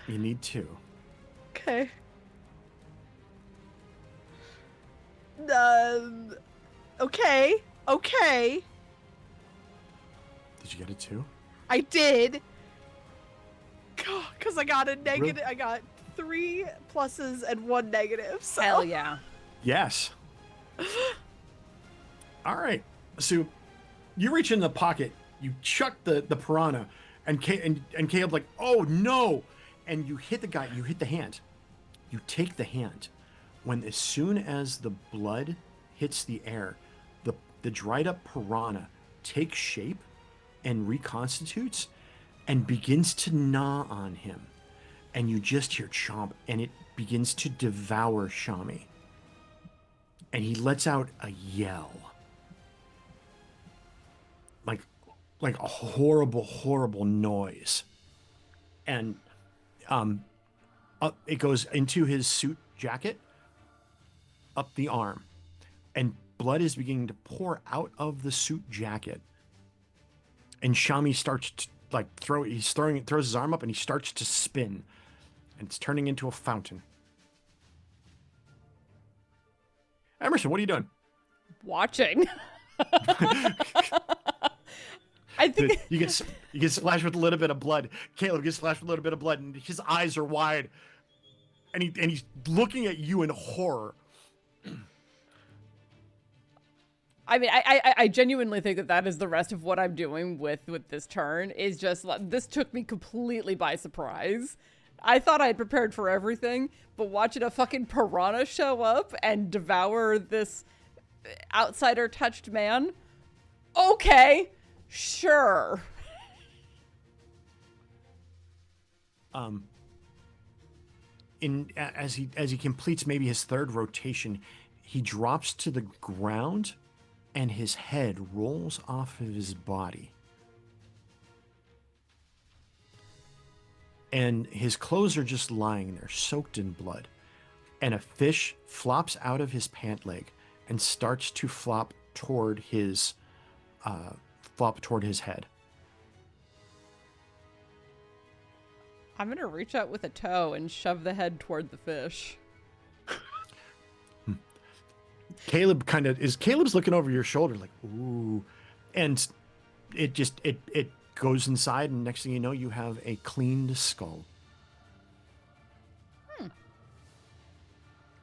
You need 2. Okay. Okay. Okay. Did you get a 2? I did. Because I got a negative. I got 3 pluses and 1 negative. So. Hell yeah. Yes. All right. So you reach in the pocket, you chuck the piranha, and Caleb like, oh no, and you hit the guy. You hit the hand. You take the hand. As soon as the blood hits the air, the dried up piranha takes shape and reconstitutes and begins to gnaw on him. And you just hear chomp, and it begins to devour Shami. And he lets out a yell. Like a horrible, horrible noise. And it goes into his suit jacket, up the arm. And blood is beginning to pour out of the suit jacket. And Shami starts to throws his arm up and he starts to spin. And it's turning into a fountain. Emerson, what are you doing? Watching. I think you get splashed with a little bit of blood. Caleb gets splashed with a little bit of blood, and his eyes are wide, and he's looking at you in horror. I mean, I genuinely think that is the rest of what I'm doing with this turn. Is just this took me completely by surprise. I thought I had prepared for everything, but watching a fucking piranha show up and devour this outsider touched man. Okay. Sure. As he completes maybe his third rotation, he drops to the ground, and his head rolls off of his body. And his clothes are just lying there, soaked in blood. And a fish flops out of his pant leg and starts to flop toward his head. I'm gonna reach out with a toe and shove the head toward the fish. Caleb's looking over your shoulder like, ooh. And it goes inside, and next thing you know, you have a cleaned skull.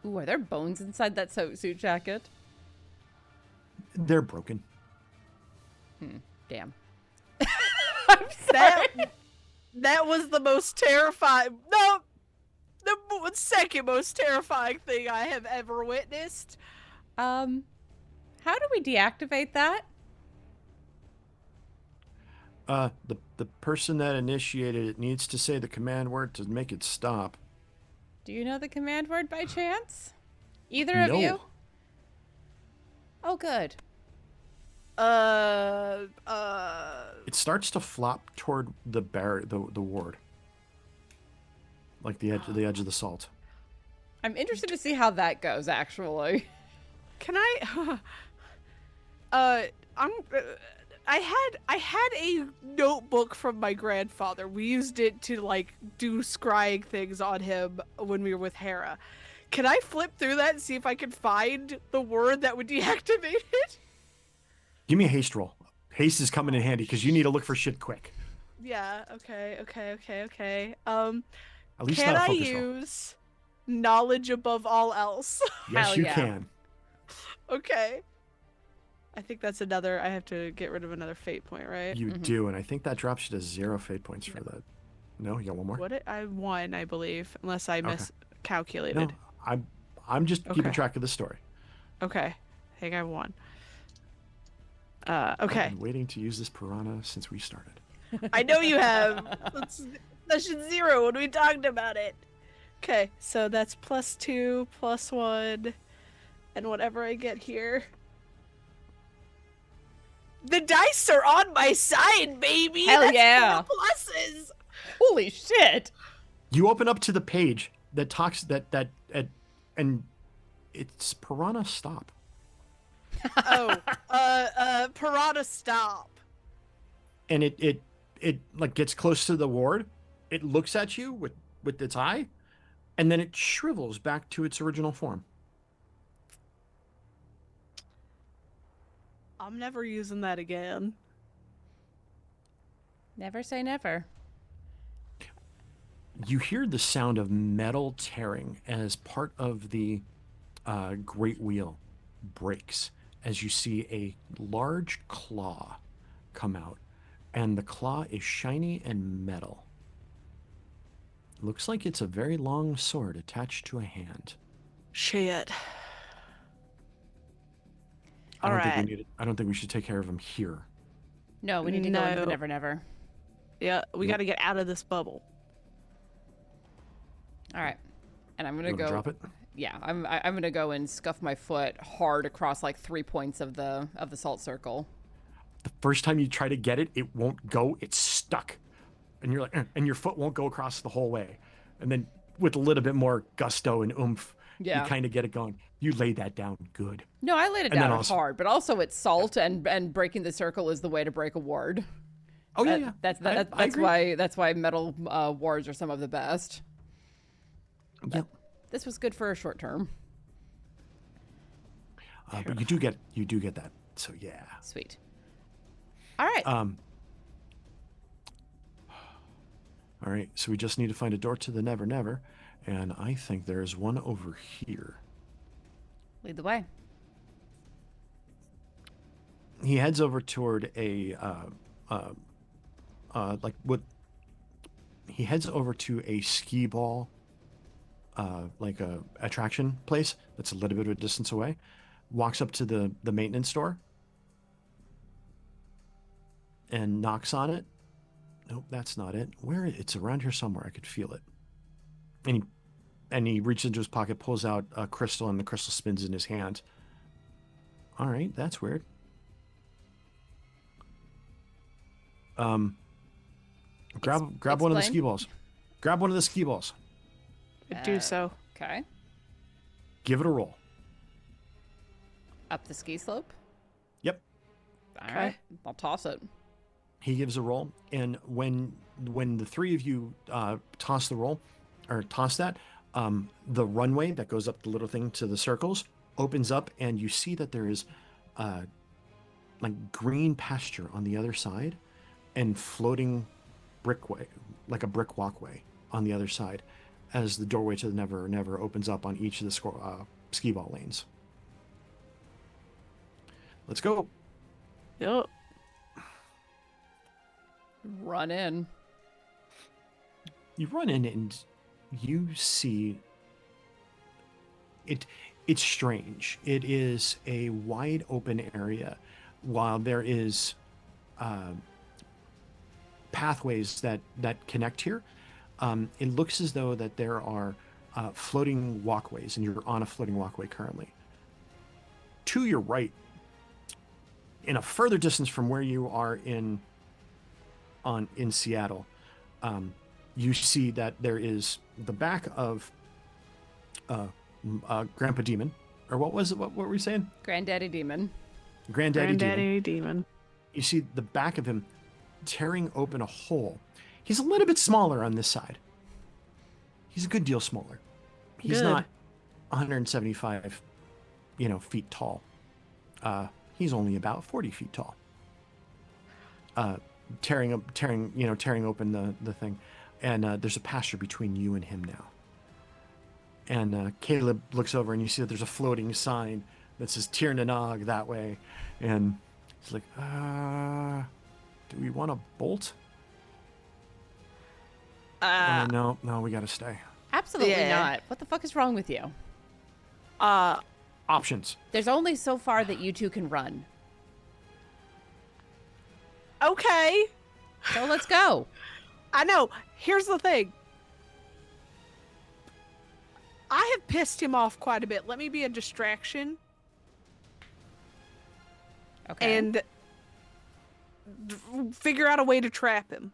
Ooh, are there bones inside that suit jacket? They're broken. Damn. I'm sorry. That was the most terrifying. No, the second most terrifying thing I have ever witnessed. How do we deactivate that? The person that initiated it needs to say the command word to make it stop. Do you know the command word by chance? Either of you? Oh, good. It starts to flop toward the ward, like the edge of the salt. I'm interested to see how that goes, actually. Can I? I had a notebook from my grandfather. We used it to like do scrying things on him when we were with Hera. Can I flip through that and see if I can find the word that would deactivate it? Give me a haste roll. Haste is coming in handy because you need to look for shit quick. Yeah. Okay. At least Can not a I focus roll. use knowledge above all else? Yes, Hell you yeah. can. Okay. I think that's another. I have to get rid of another fate point, right? You do, and I think that drops you to 0 fate points for that. No, you got one more. What I won, I believe, unless I miscalculated. No, I'm just keeping Okay. track of the story. Okay, I think I won. I've Okay. been waiting to use this piranha since we started. I know you have. That's session 0 when we talked about it. Okay, so that's +2, +1, and whatever I get here. The dice are on my side, baby. Hell That's yeah. 4 pluses. Holy shit. You open up to the page that talks and it's piranha stop. Oh, piranha stop. And it like gets close to the ward. It looks at you with its eye, and then it shrivels back to its original form. I'm never using that again. Never say never. You hear the sound of metal tearing as part of the great wheel breaks as you see a large claw come out, and the claw is shiny and metal. Looks like it's a very long sword attached to a hand. Shit. I don't Alright. think we need it. I don't think we should take care of him here. No, we need to go into the No. never never. Yeah, we got to get out of this bubble. All right. And I'm going You to wanna go. drop it? Yeah, I'm going to go and scuff my foot hard across like 3 points of the salt circle. The first time you try to get it, it won't go. It's stuck, and you're like, and your foot won't go across the whole way. And then with a little bit more gusto and oomph, Yeah. you kind of get it going. You lay that down good. No, I laid it And then down also- hard, but also it's salt and breaking the circle is the way to break a ward. Oh yeah. That's I agree. that's why metal wards are some of the best. Yep. This was good for a short term. But you do get that. So yeah. Sweet. All right. All right. So we just need to find a door to the never never, and I think there's one over here. Lead the way. He heads over toward a like what he heads over to a skee ball like a attraction place that's a little bit of a distance away, walks up to the maintenance store and knocks on it. Nope, that's not it. Where it's around here somewhere. I could feel it. And he reaches into his pocket, pulls out a crystal, and the crystal spins in his hand. All right, that's weird. Grab one of the explain. ski balls. Grab one of the ski balls. Do so. Okay. Give it a roll. Up the ski slope. Yep. All right. I'll toss it. He gives a roll, and when the three of you toss the roll, or toss that, the runway that goes up the little thing to the circles opens up, and you see that there is like green pasture on the other side, and floating brickway, like a brick walkway on the other side, as the doorway to the never never opens up on each of the skee ball lanes. Let's go. Yep. Run in. You run in and you see it. It's strange. It is a wide open area, while there is pathways that connect here. It looks as though that there are floating walkways, and you're on a floating walkway currently. To your right, in a further distance from where you are in Seattle, you see that there is the back of Grandpa Demon, or what was it? What were we saying? Granddaddy Demon. Granddaddy Demon. Demon. You see the back of him tearing open a hole. He's a little bit smaller on this side. He's a good deal smaller. He's Good. not 175, feet tall. He's only about 40 feet tall. Tearing open the thing, and there's a pasture between you and him now. And Caleb looks over, and you see that there's a floating sign that says Tir Nanog that way, and he's like, do we want to bolt? No, we gotta stay. Absolutely Yeah. not. What the fuck is wrong with you? Options. There's only so far that you two can run. Okay. So let's go. I know. Here's the thing. I have pissed him off quite a bit. Let me be a distraction Okay. and figure out a way to trap him.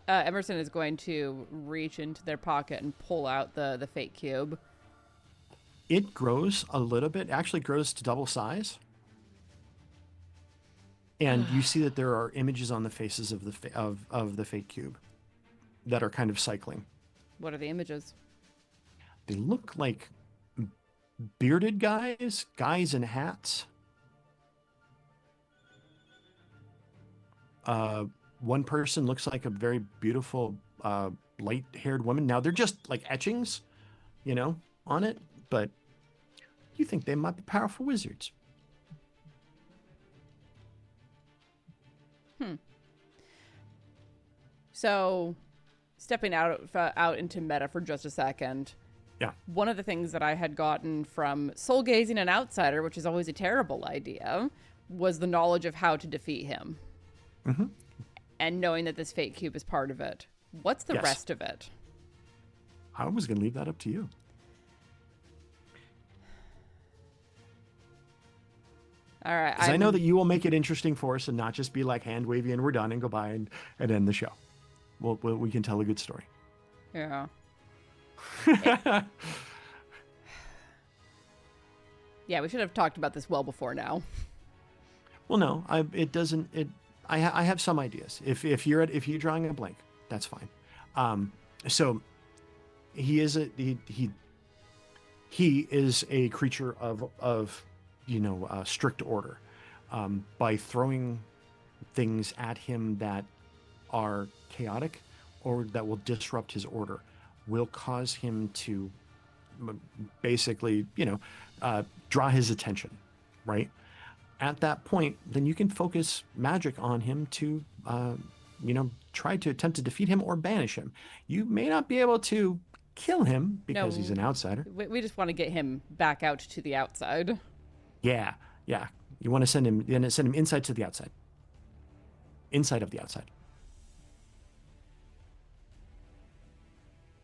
Emerson is going to reach into their pocket and pull out the fake cube. It grows a little bit. Actually, grows to double size. And you see that there are images on the faces of the fake cube that are kind of cycling. What are the images? They look like bearded guys in hats. One person looks like a very beautiful light-haired woman. Now they're just like etchings, on it, but you think they might be powerful wizards. So, stepping out into meta for just a second. Yeah. One of the things that I had gotten from soul gazing an outsider, which is always a terrible idea, was the knowledge of how to defeat him. Mm-hmm. And knowing that this fake cube is part of it. What's the Yes. rest of it? I was going to leave that up to you. All right. Because I know that you will make it interesting for us and not just be like hand wavy and we're done and go by and end the show. We can tell a good story. Yeah. Yeah, we should have talked about this well before now. Well, no, I have some ideas. If you're drawing a blank, that's fine. So he is a creature of strict order. By throwing things at him that are chaotic or that will disrupt his order will cause him to basically, draw his attention, right? At that point, then you can focus magic on him to, try to attempt to defeat him or banish him. You may not be able to kill him because he's an outsider. We just want to get him back out to the outside. Yeah. You want to send him inside to the outside. Inside of the outside.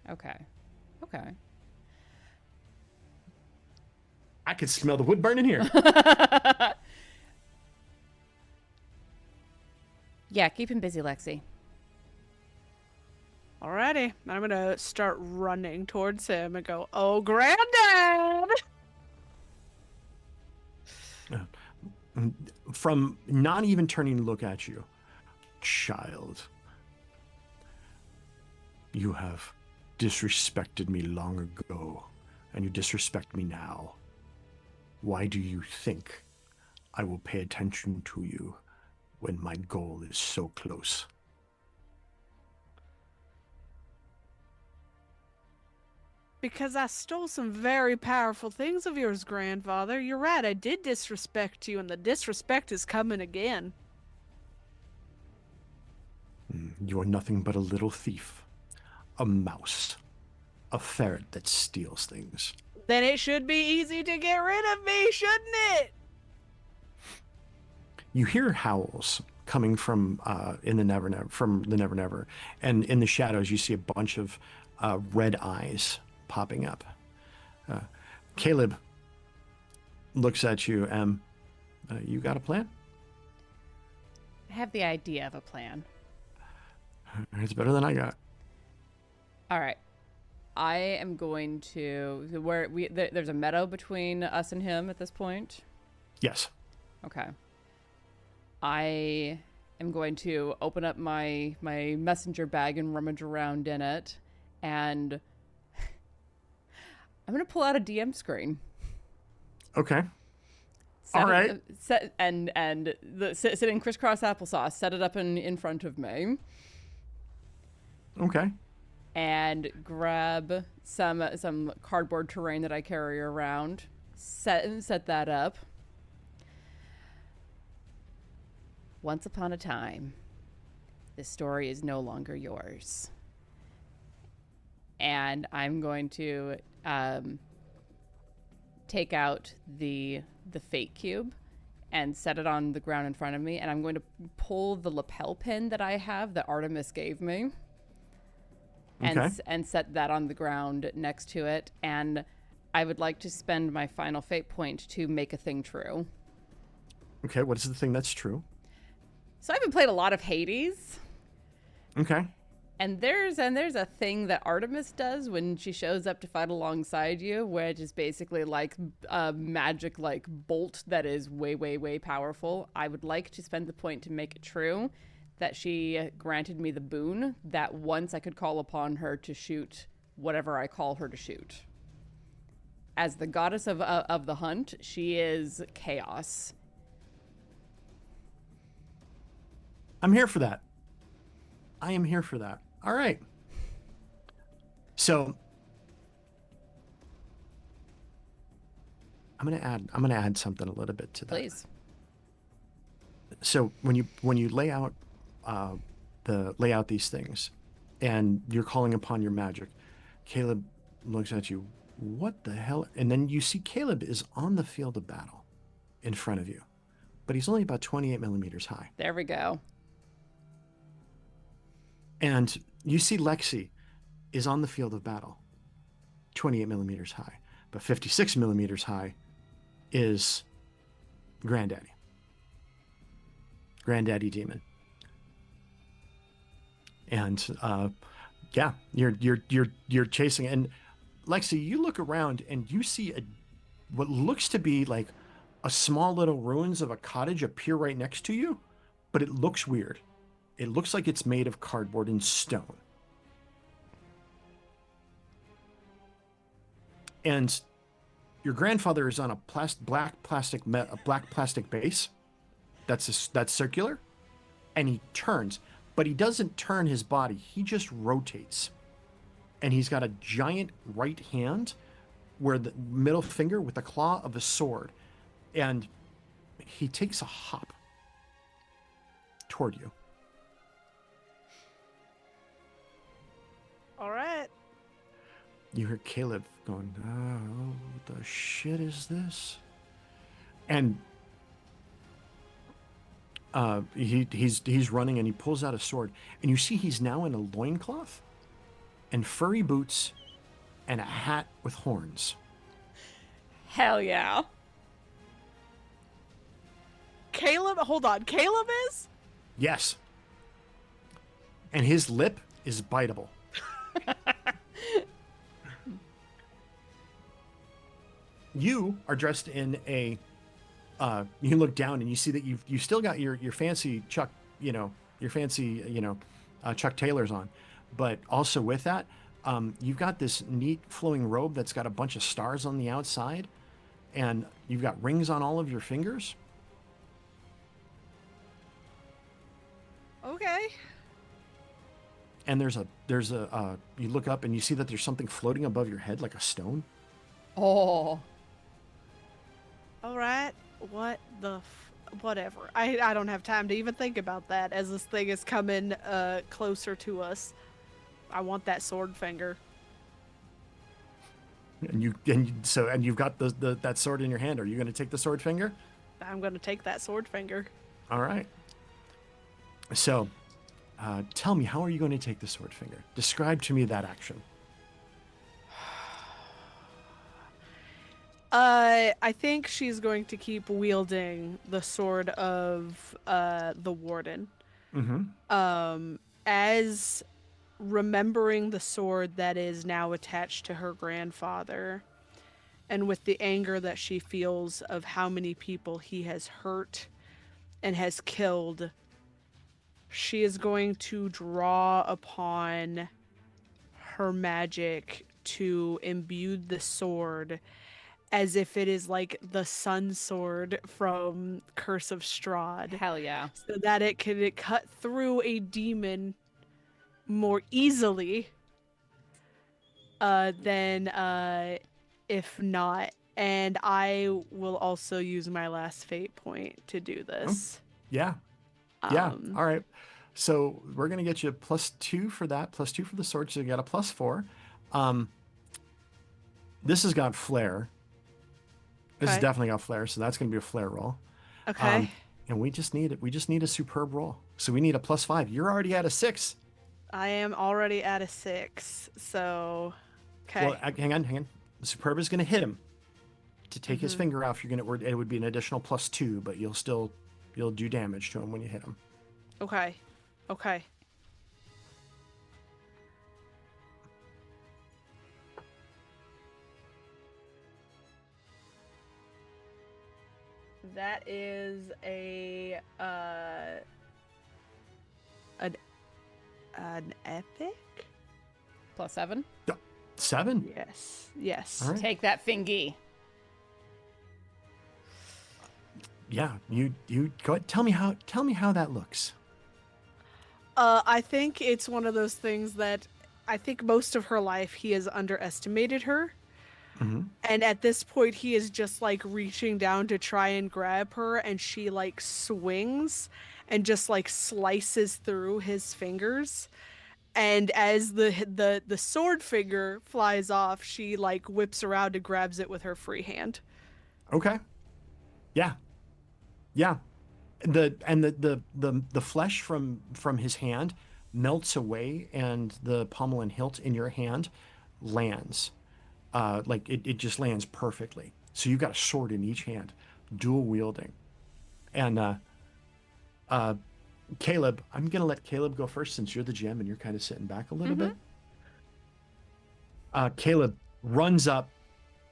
Okay. I could smell the wood burning here. Yeah, keep him busy, Lexi. Alrighty. I'm gonna start running towards him and go, "Oh, Granddad!" From not even turning to look at you, child, you have disrespected me long ago, and you disrespect me now. Why do you think I will pay attention to you when my goal is so close? Because I stole some very powerful things of yours, grandfather. You're right, I did disrespect you, and the disrespect is coming again. You are nothing but a little thief, a mouse, a ferret that steals things. Then it should be easy to get rid of me, shouldn't it? You hear howls coming from in the Never Never, from the Never Never, and in the shadows you see a bunch of red eyes popping up. Caleb looks at you. You got a plan? I have the idea of a plan. It's better than I got. All right. I am going to there's a meadow between us and him at this point. Yes. Okay. I am going to open up my messenger bag and rummage around in it, and I'm going to pull out a DM screen. Okay. All right. Sitting crisscross applesauce, set it up in front of me. Okay. And grab some cardboard terrain that I carry around. Set that up. Once upon a time, this story is no longer yours. And I'm going to take out the fate cube and set it on the ground in front of me, and I'm going to pull the lapel pin that I have that Artemis gave me. And set that on the ground next to it. And I would like to spend my final fate point to make a thing true. Okay, what is the thing that's true? So I haven't played a lot of Hades. Okay. And there's a thing that Artemis does when she shows up to fight alongside you, which is basically like a magic like bolt that is way, way, way powerful. I would like to spend the point to make it true that she granted me the boon that once I could call upon her to shoot whatever I call her to shoot. As the goddess of the hunt, she is chaos. I'm here for that. I am here for that. All right. So I'm gonna add something a little bit to that. Please. So when you lay out these things, and you're calling upon your magic, Caleb looks at you. What the hell? And then you see Caleb is on the field of battle in front of you, but he's only about 28 millimeters high. There we go. And you see Lexi is on the field of battle, 28 millimeters high, but 56 millimeters high is Granddaddy Demon. And yeah, you're chasing. And Lexi, you look around and you see what looks to be like a small little ruins of a cottage appear right next to you, but it looks weird. It looks like it's made of cardboard and stone. And your grandfather is on a black plastic base that's circular, and he turns, but he doesn't turn his body. He just rotates. And he's got a giant right hand where the middle finger with the claw of a sword, and he takes a hop toward you. All right. You hear Caleb going, "Oh, what the shit is this?" And he's running, and he pulls out a sword, and you see he's now in a loincloth and furry boots and a hat with horns. Hell yeah. Caleb, hold on. Caleb is? Yes. And his lip is biteable. You are dressed in a you look down and you see that you still got your fancy Chuck Chuck Taylors on, but also with that you've got this neat flowing robe that's got a bunch of stars on the outside, and you've got rings on all of your fingers. Okay. and there's a you look up and you see that there's something floating above your head like a stone. Oh. All right. What the whatever. I don't have time to even think about that as this thing is coming closer to us. I want that sword finger. And you've got the that sword in your hand. Are you going to take the sword finger? I'm going to take that sword finger. All right. So, tell me, how are you going to take the sword finger? Describe to me that action. I think she's going to keep wielding the sword of the warden. As remembering the sword that is now attached to her grandfather, and with the anger that she feels of how many people he has hurt and has killed, she is going to draw upon her magic to imbue the sword as if it is like the sun sword from Curse of Strahd. Hell yeah. So that it can cut through a demon more easily than if not. And I will also use my last fate point to do this. Yeah. Yeah. All right. So we're going to get you a +2 for that, +2 for the sword. So you got a +4. This has got flair. This has definitely got flair. So that's going to be a flair roll. Okay. And we just need a superb roll. So we need a +5. You're already at a 6. I am already at a 6. So, okay. Well, hang on. The superb is going to hit him. To take his finger off, it would be an additional +2, but you'll do damage to him when you hit him. Okay. That is an epic? +7. 7? Yes. All right. Take that fingy. Yeah, you go ahead. Tell me how that looks. I think it's one of those things that I think most of her life he has underestimated her. And at this point he is just like reaching down to try and grab her, and she like swings and just like slices through his fingers. And as the sword finger flies off, she like whips around and grabs it with her free hand. Okay. Yeah. The flesh from his hand melts away, and the pommel and hilt in your hand lands. Like it just lands perfectly. So you've got a sword in each hand, dual wielding. And Caleb, I'm gonna let Caleb go first since you're the GM and you're kind of sitting back a little bit. Caleb runs up,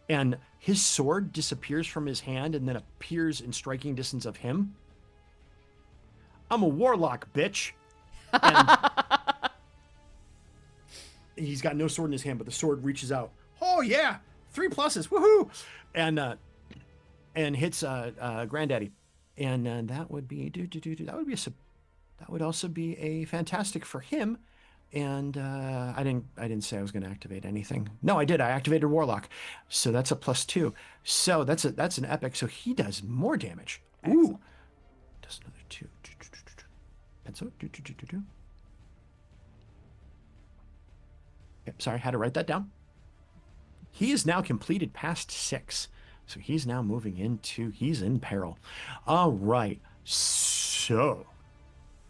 and his sword disappears from his hand and then appears in striking distance of him. I'm a warlock, bitch. And he's got no sword in his hand, but the sword reaches out. Oh yeah, 3 pluses, woohoo! And hits Granddaddy, and that would be that would also be a fantastic for him. And I didn't say I was going to activate anything. No, I did. I activated Warlock, so that's a +2. So that's an epic. So he does more damage. Excellent. Ooh, does another 2. Pencil. Okay, sorry, had to write that down. He is now completed past 6, so he's now moving he's in peril. All right, so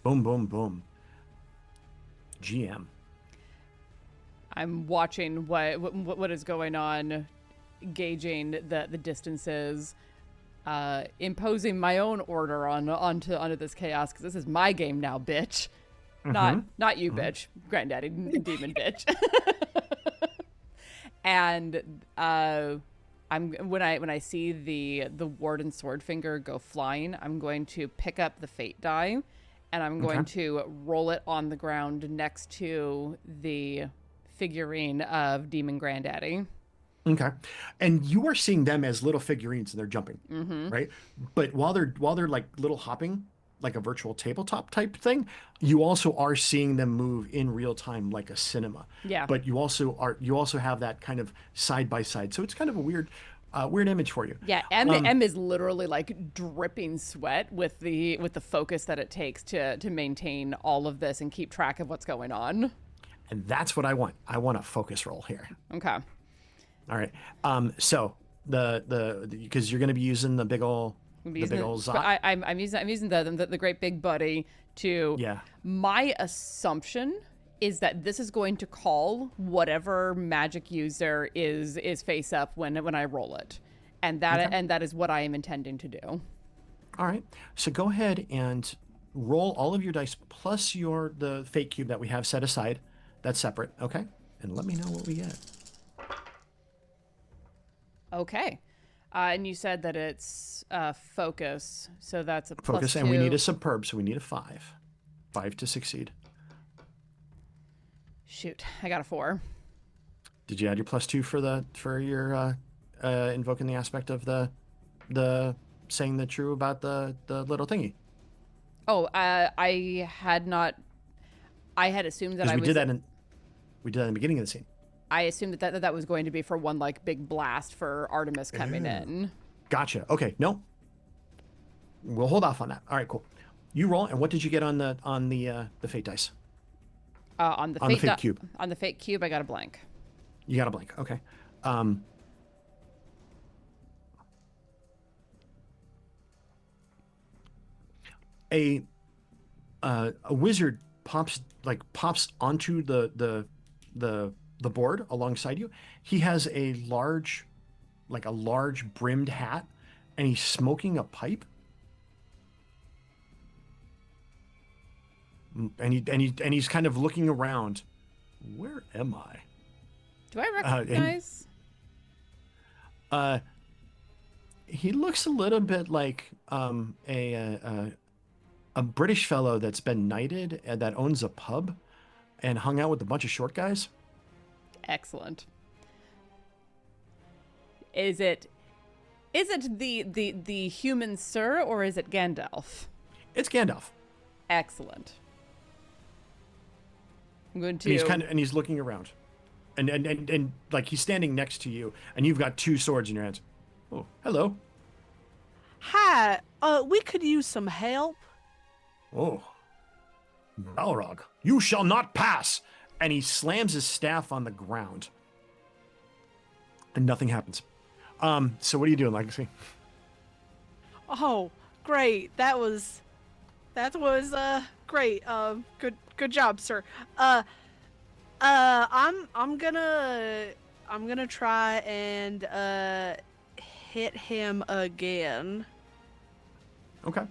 boom. GM. I'm watching what is going on, gauging the distances, imposing my own order onto this chaos, because this is my game now, bitch. Not you, bitch. Granddaddy, demon bitch. And when I see the warden swordfinger go flying, I'm going to pick up the fate die, and I'm going to roll it on the ground next to the figurine of Demon Granddaddy. Okay, and you are seeing them as little figurines, and they're jumping, right? But while they're like little hopping, like a virtual tabletop type thing, you also are seeing them move in real time like a cinema. Yeah. But you also have that kind of side by side. So it's kind of a weird image for you. Yeah, M is literally like dripping sweat with the focus that it takes to maintain all of this and keep track of what's going on. And that's what I want. I want a focus roll here. Okay. All right. So the because you're going to be using the big ol' Zot. I'm using the great big buddy to. Yeah. My assumption is that this is going to call whatever magic user is face up when I roll it, and that is what I am intending to do. All right. So go ahead and roll all of your dice plus the fate cube that we have set aside. That's separate. Okay. And let me know what we get. Okay. And you said that it's focus, so that's a Focus, plus and we 2. need a superb, so we need a 5. 5 to succeed. Shoot, I got a 4. Did you add your +2 for your invoking the aspect of the saying the true about the little thingy? Oh, I had not. I had assumed that we did that in the beginning of the scene. I assumed that was going to be for one like big blast for Artemis coming in. Gotcha. Okay, no. We'll hold off on that. All right, cool. You roll, and what did you get on the fate dice? On the fate cube. On the fate cube, I got a blank. You got a blank. Okay. A wizard pops onto the board alongside you. He has a large brimmed hat, and he's smoking a pipe. And he's kind of looking around. Where am I? Do I recognize? He looks a little bit like a British fellow that's been knighted and that owns a pub and hung out with a bunch of short guys. Excellent. Is it the human sir, or is it Gandalf? It's Gandalf. Excellent. I'm going to. And he's looking around, and like he's standing next to you, and you've got 2 swords in your hands. Oh, hello. Hi. We could use some help. Oh, Balrog, you shall not pass! And he slams his staff on the ground, and nothing happens. So what are you doing, Legacy? Oh, great. That was great. Good job, sir. I'm gonna try and hit him again. Okay.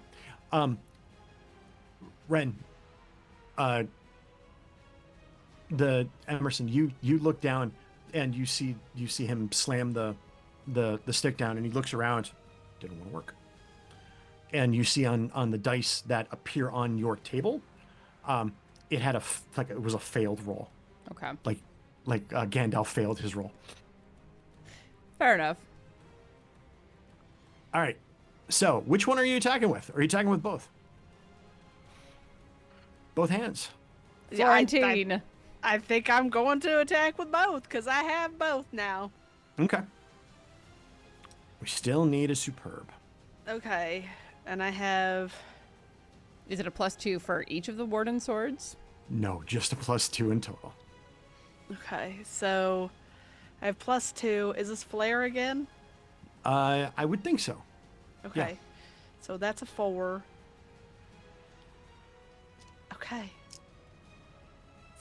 Ren, the Emerson, you look down and you see him slam the stick down, and he looks around. Didn't want to work. And you see on the dice that appear on your table, it had it was a failed roll. Okay. Like Gandalf failed his roll. Fair enough. All right. So, which one are you attacking with? Are you attacking with both? Both hands. Yeah, 14. I think I'm going to attack with both because I have both now. Okay. We still need a superb. Okay, and I have. Is it a +2 for each of the warden swords? No, just a +2 in total. Okay, so I have +2. Is this flare again? I would think so. Okay, yeah. So that's a 4. Okay.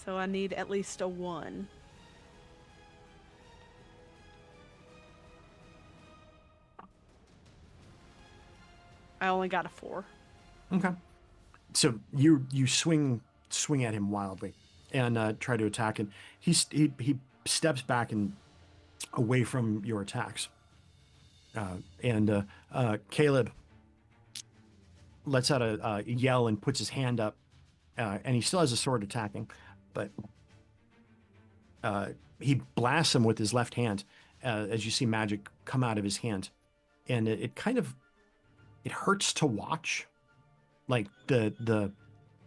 So I need at least a 1. I only got a 4. Okay. So you swing at him wildly and try to attack, and he steps back and away from your attacks. And Caleb lets out a yell and puts his hand up, and he still has a sword attacking, but he blasts him with his left hand as you see magic come out of his hand, and it hurts to watch, like the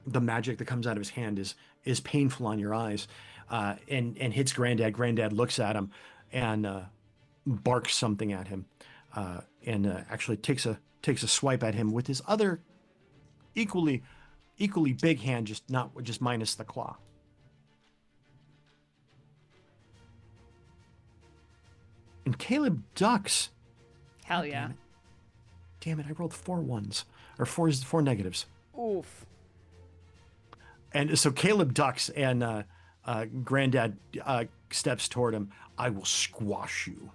magic that comes out of his hand is painful on your eyes, and hits Granddad. Granddad looks at him and barks something at him, and actually takes a swipe at him with his other equally big hand, just minus the claw. And Caleb ducks. Hell yeah. Damn it, I rolled 4 ones. Or 4 negatives. Oof. And so Caleb ducks, and Granddad steps toward him. I will squash you.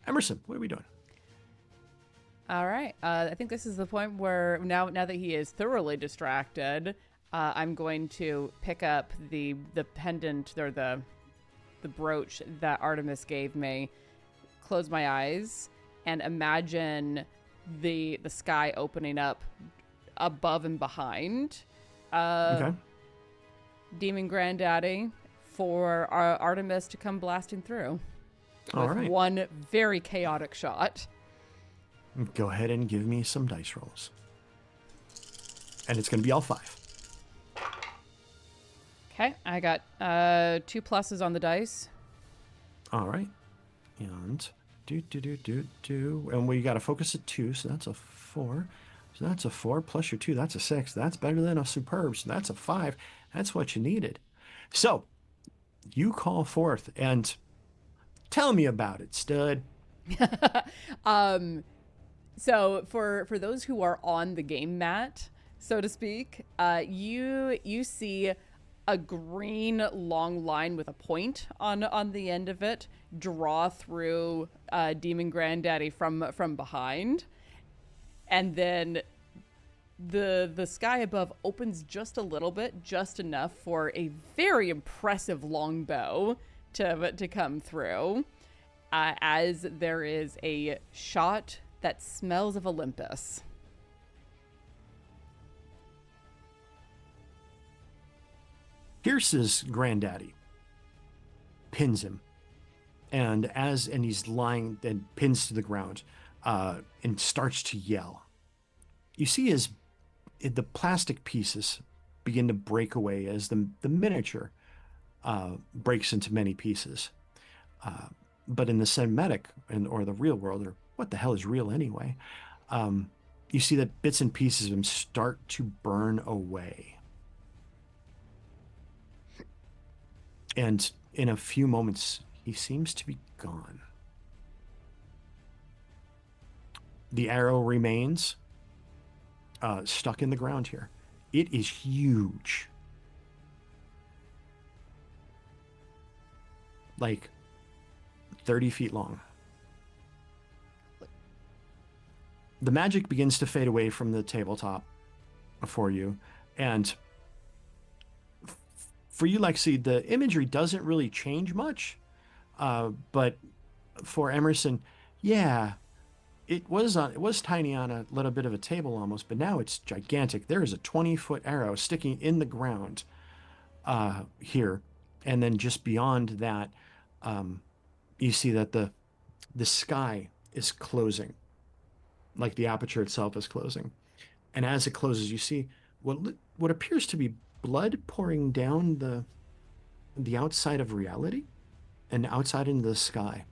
Emerson, what are we doing? All right. I think this is the point where now that he is thoroughly distracted, I'm going to pick up the pendant or the brooch that Artemis gave me, close my eyes, and imagine the sky opening up above and behind Okay. Demon Granddaddy for Artemis to come blasting through All with right. one very chaotic shot. Go ahead and give me some dice rolls. And it's going to be all 5. Okay, I got 2 pluses on the dice. All right. And and we got to focus at 2, so that's a 4. So that's a 4 plus your 2, that's a 6. That's better than a superb. So that's a 5. That's what you needed. So you call forth and tell me about it, stud. So for those who are on the game mat, so to speak, you see a green long line with a point on the end of it draw through Demon Granddaddy from behind, and then the sky above opens just a little bit, just enough for a very impressive longbow to come through, as there is a shot that smells of Olympus. Pierce's Granddaddy pins him, and he's lying and pins to the ground, and starts to yell. You see the plastic pieces begin to break away as the miniature breaks into many pieces. But in the cinematic or the real world, or what the hell is real anyway, you see that bits and pieces of him start to burn away. And in a few moments, he seems to be gone. The arrow remains stuck in the ground here. It is huge. Like 30 feet long. The magic begins to fade away from the tabletop for you, and for you, Lexi, the imagery doesn't really change much, but for Emerson, yeah, it was tiny on a little bit of a table almost, but now it's gigantic. There is a 20-foot arrow sticking in the ground here, and then just beyond that, you see that the sky is closing, like the aperture itself is closing, and as it closes, you see what appears to be blood pouring down the outside of reality and outside into the sky.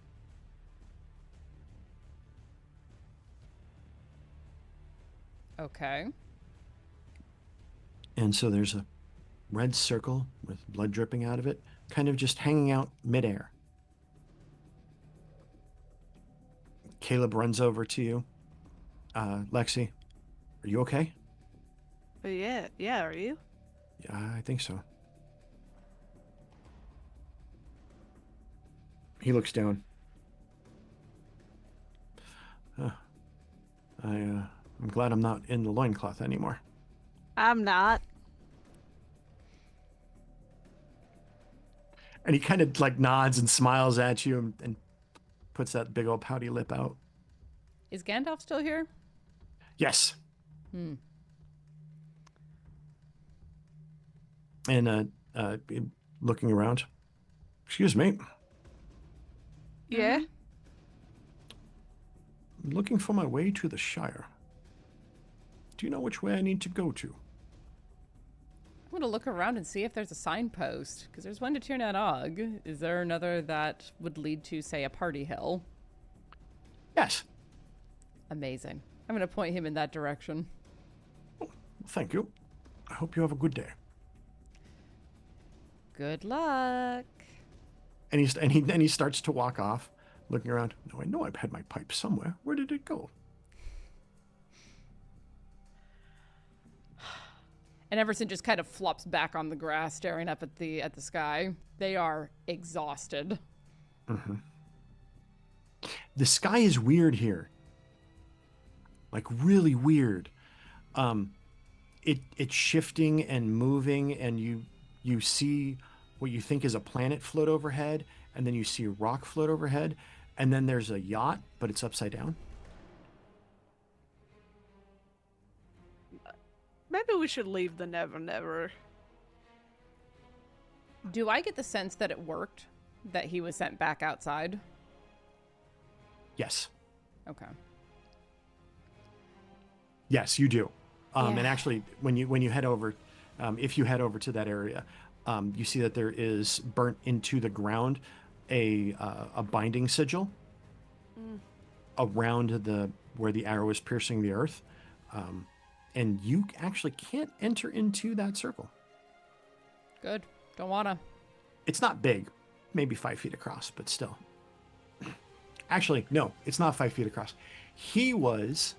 Okay. And so there's a red circle with blood dripping out of it, kind of just hanging out midair. Caleb runs over to you. Lexi, are you okay? Yeah, are you? Yeah, I think so. He looks down. I'm glad I'm not in the loincloth anymore. I'm not. And he kind of like nods and smiles at you and puts that big old pouty lip out. Is Gandalf still here? Yes. Hmm. And looking around. Excuse me. Yeah. I'm looking for my way to the Shire. Do you know which way I need to go to? I'm going to look around and see if there's a signpost, because there's one to Tiana. Is there another that would lead to, say, a party hill? Yes. Amazing. I'm going to point him in that direction. Oh, thank you. I hope you have a good day. Good luck. And he starts to walk off, looking around. No, I know I've had my pipe somewhere. Where did it go? And Emerson just kind of flops back on the grass, staring up at the sky. They are exhausted. Mm-hmm. The sky is weird here. Like really weird. It's shifting and moving, and you see what you think is a planet float overhead, and then you see a rock float overhead, and then there's a yacht, but it's upside down. Maybe we should leave the Never Never. Do I get the sense that it worked? That he was sent back outside? Yes. Okay. Yes, you do. Yeah. And actually, when you head over, if you head over to that area, you see that there is burnt into the ground a binding sigil around where the arrow is piercing the earth. And you actually can't enter into that circle. Good. Don't wanna. It's not big, maybe 5 feet across, but still. Actually, no, it's not 5 feet across. He was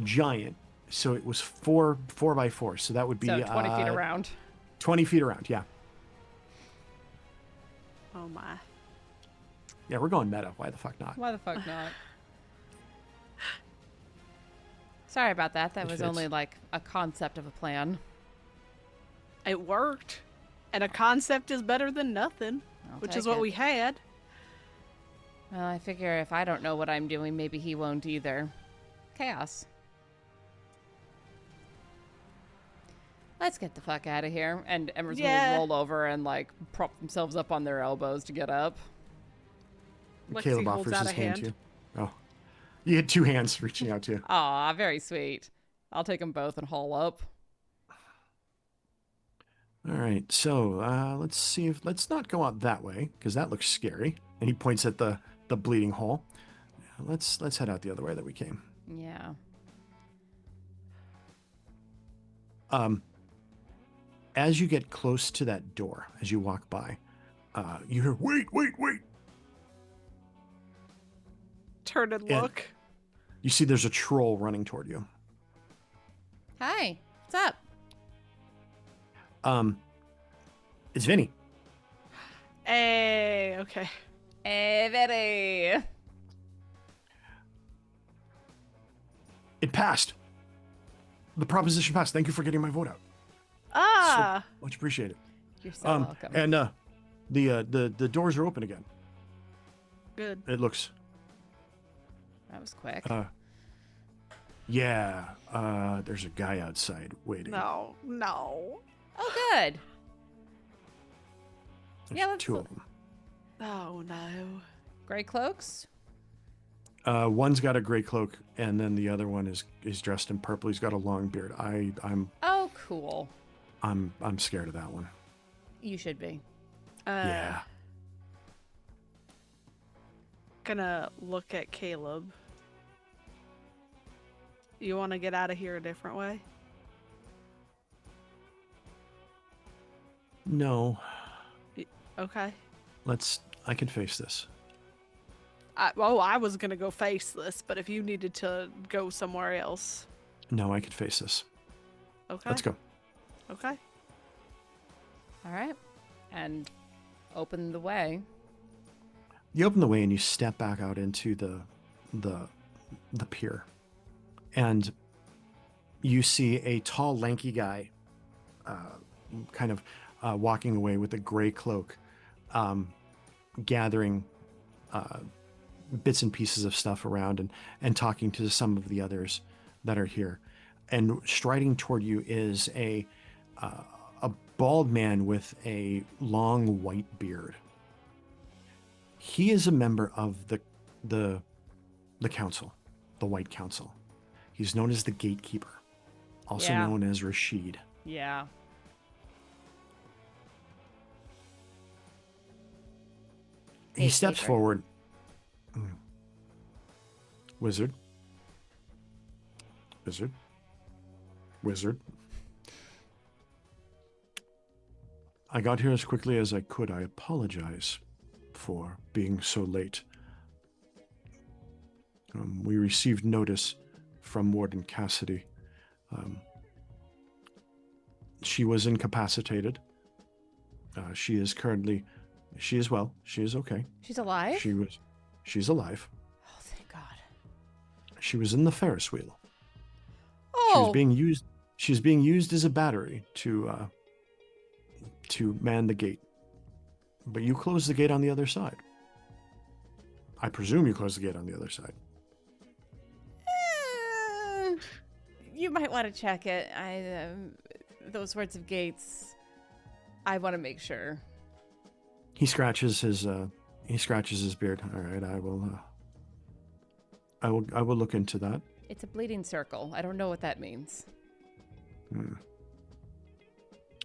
giant, so it was 4 by 4. So that would be 20 feet around. 20 feet around, yeah. Oh my. Yeah, we're going meta. Why the fuck not? Why the fuck not? Sorry about that. That It was fits. only like a concept of a plan. It worked. And a concept is better than nothing, which is what we had. Well, I figure if I don't know what I'm doing, maybe he won't either. Chaos. Let's get the fuck out of here. And Emerson will roll over and like prop themselves up on their elbows to get up. Lexi Caleb holds offers out his a hand hand. to you. Oh. You had 2 hands reaching out to you. Aw, very sweet. I'll take them both and haul up. All right, so let's see if let's not go out that way because that looks scary. And he points at the bleeding hole. Let's head out the other way that we came. Yeah. As you get close to that door, as you walk by, you hear wait. Turn and And- look. You see there's a troll running toward you. Hi. What's up? It's Vinny. Hey, okay. Hey, Betty. It passed. The proposition passed. Thank you for getting my vote out. Ah, So much appreciated. You're so welcome. And the doors are open again. good. It looks. That was quick. Yeah. There's a guy outside waiting. No. Oh, good. There's Yeah, let's 2 of them. Oh no. Gray cloaks? One's got a gray cloak, and then the other one is dressed in purple. He's got a long beard. I'm Oh, cool. scared of that one. You should be. Yeah. Gonna look at Caleb. You want to get out of here a different way? No. Okay. I can face this. I was gonna go face this, but if you needed to go somewhere else, No, I could face this. okay. Let's go. Okay. All right. And open the way. You open the way and you step back out into the pier. And you see a tall, lanky guy kind of walking away with a gray cloak, gathering bits and pieces of stuff around and talking to some of the others that are here. And striding toward you is a bald man with a long white beard. He is a member of the council, the White Council. He's known as the Gatekeeper, also Yeah. known as Rashid. Yeah. He steps Gatekeeper. forward. Wizard. Wizard. Wizard. I got here as quickly as I could. I apologize for being so late. We received notice from Warden Cassidy. She was incapacitated. She is well. She is okay. She's alive? She's alive. Oh, thank God. She was in the Ferris wheel. Oh. She's being used as a battery to man the gate. But you closed the gate on the other side. I presume you closed the gate on the other side. You might want to check it. Those sorts of gates, I want to make sure. He scratches his beard. All right, I will look into that. It's a bleeding circle. I don't know what that means.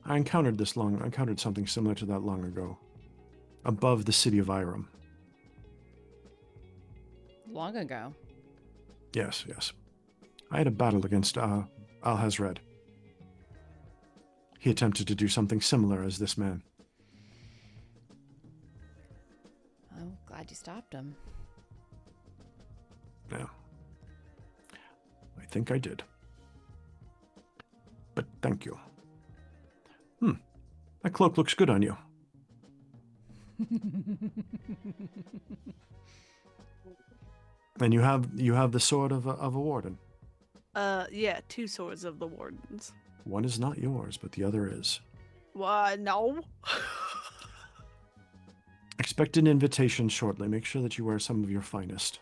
I encountered something similar to that long ago, above the city of Iram. Long ago. Yes. I had a battle against Al-Hazred. He attempted to do something similar as this man. I'm glad you stopped him. Yeah. I think I did. But thank you. That cloak looks good on you. And you have the sword of a warden. Yeah, 2 swords of the wardens. One is not yours, but the other is. No. Expect an invitation shortly. Make sure that you wear some of your finest.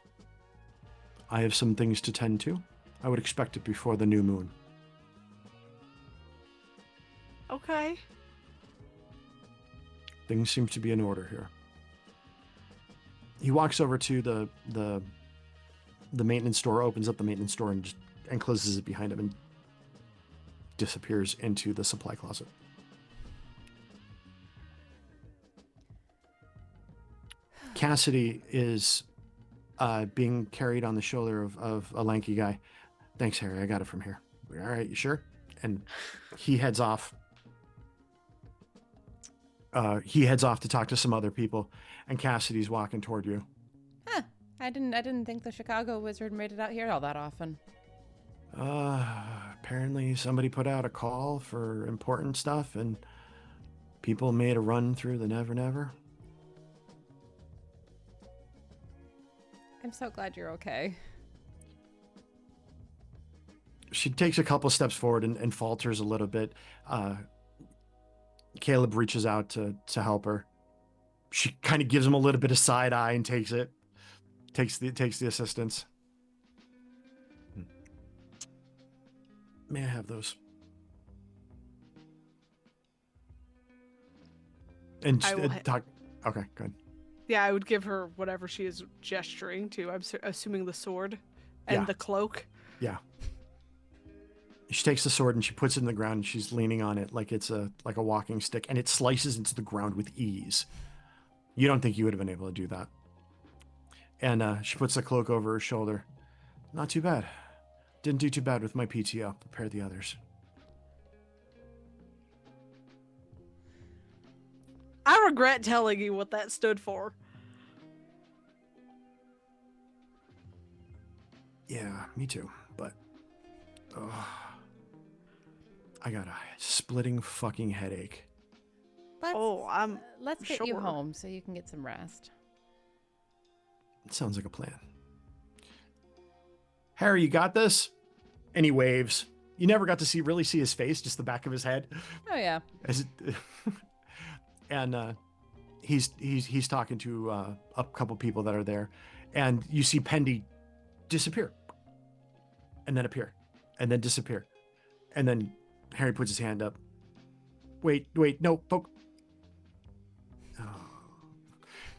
I have some things to tend to. I would expect it before the new moon. Okay. Things seem to be in order here. He walks over to the maintenance door, opens up the maintenance door, and closes it behind him and disappears into the supply closet. Cassidy is being carried on the shoulder of a lanky guy. Thanks, Harry. I got it from here. All right, you sure? And he heads off. He heads off to talk to some other people, and Cassidy's walking toward you. Huh. I didn't think the Chicago Wizard made it out here all that often. Apparently somebody put out a call for important stuff, and people made a run through the Never Never. I'm so glad you're okay. She takes a couple steps forward and falters a little bit. Caleb reaches out to help her. She kind of gives him a little bit of side eye and takes the assistance. May I have those? And talk. Okay, good. Yeah, I would give her whatever she is gesturing to. I'm assuming the sword and the cloak. Yeah. She takes the sword and she puts it in the ground, and she's leaning on it like it's a walking stick, and it slices into the ground with ease. You don't think you would have been able to do that. And she puts the cloak over her shoulder. Not too bad. Didn't do too bad with my PTO. Prepare the others. I regret telling you what that stood for. Yeah, me too. But I got a splitting fucking headache. Let's get you sure. home so you can get some rest. It sounds like a plan. Harry, you got this? And he waves. You never got to really see his face, just the back of his head. Oh yeah. And he's talking to a couple people that are there, and you see Pendy disappear, and then appear, and then disappear, and then Harry puts his hand up. Wait, no, poke. Oh.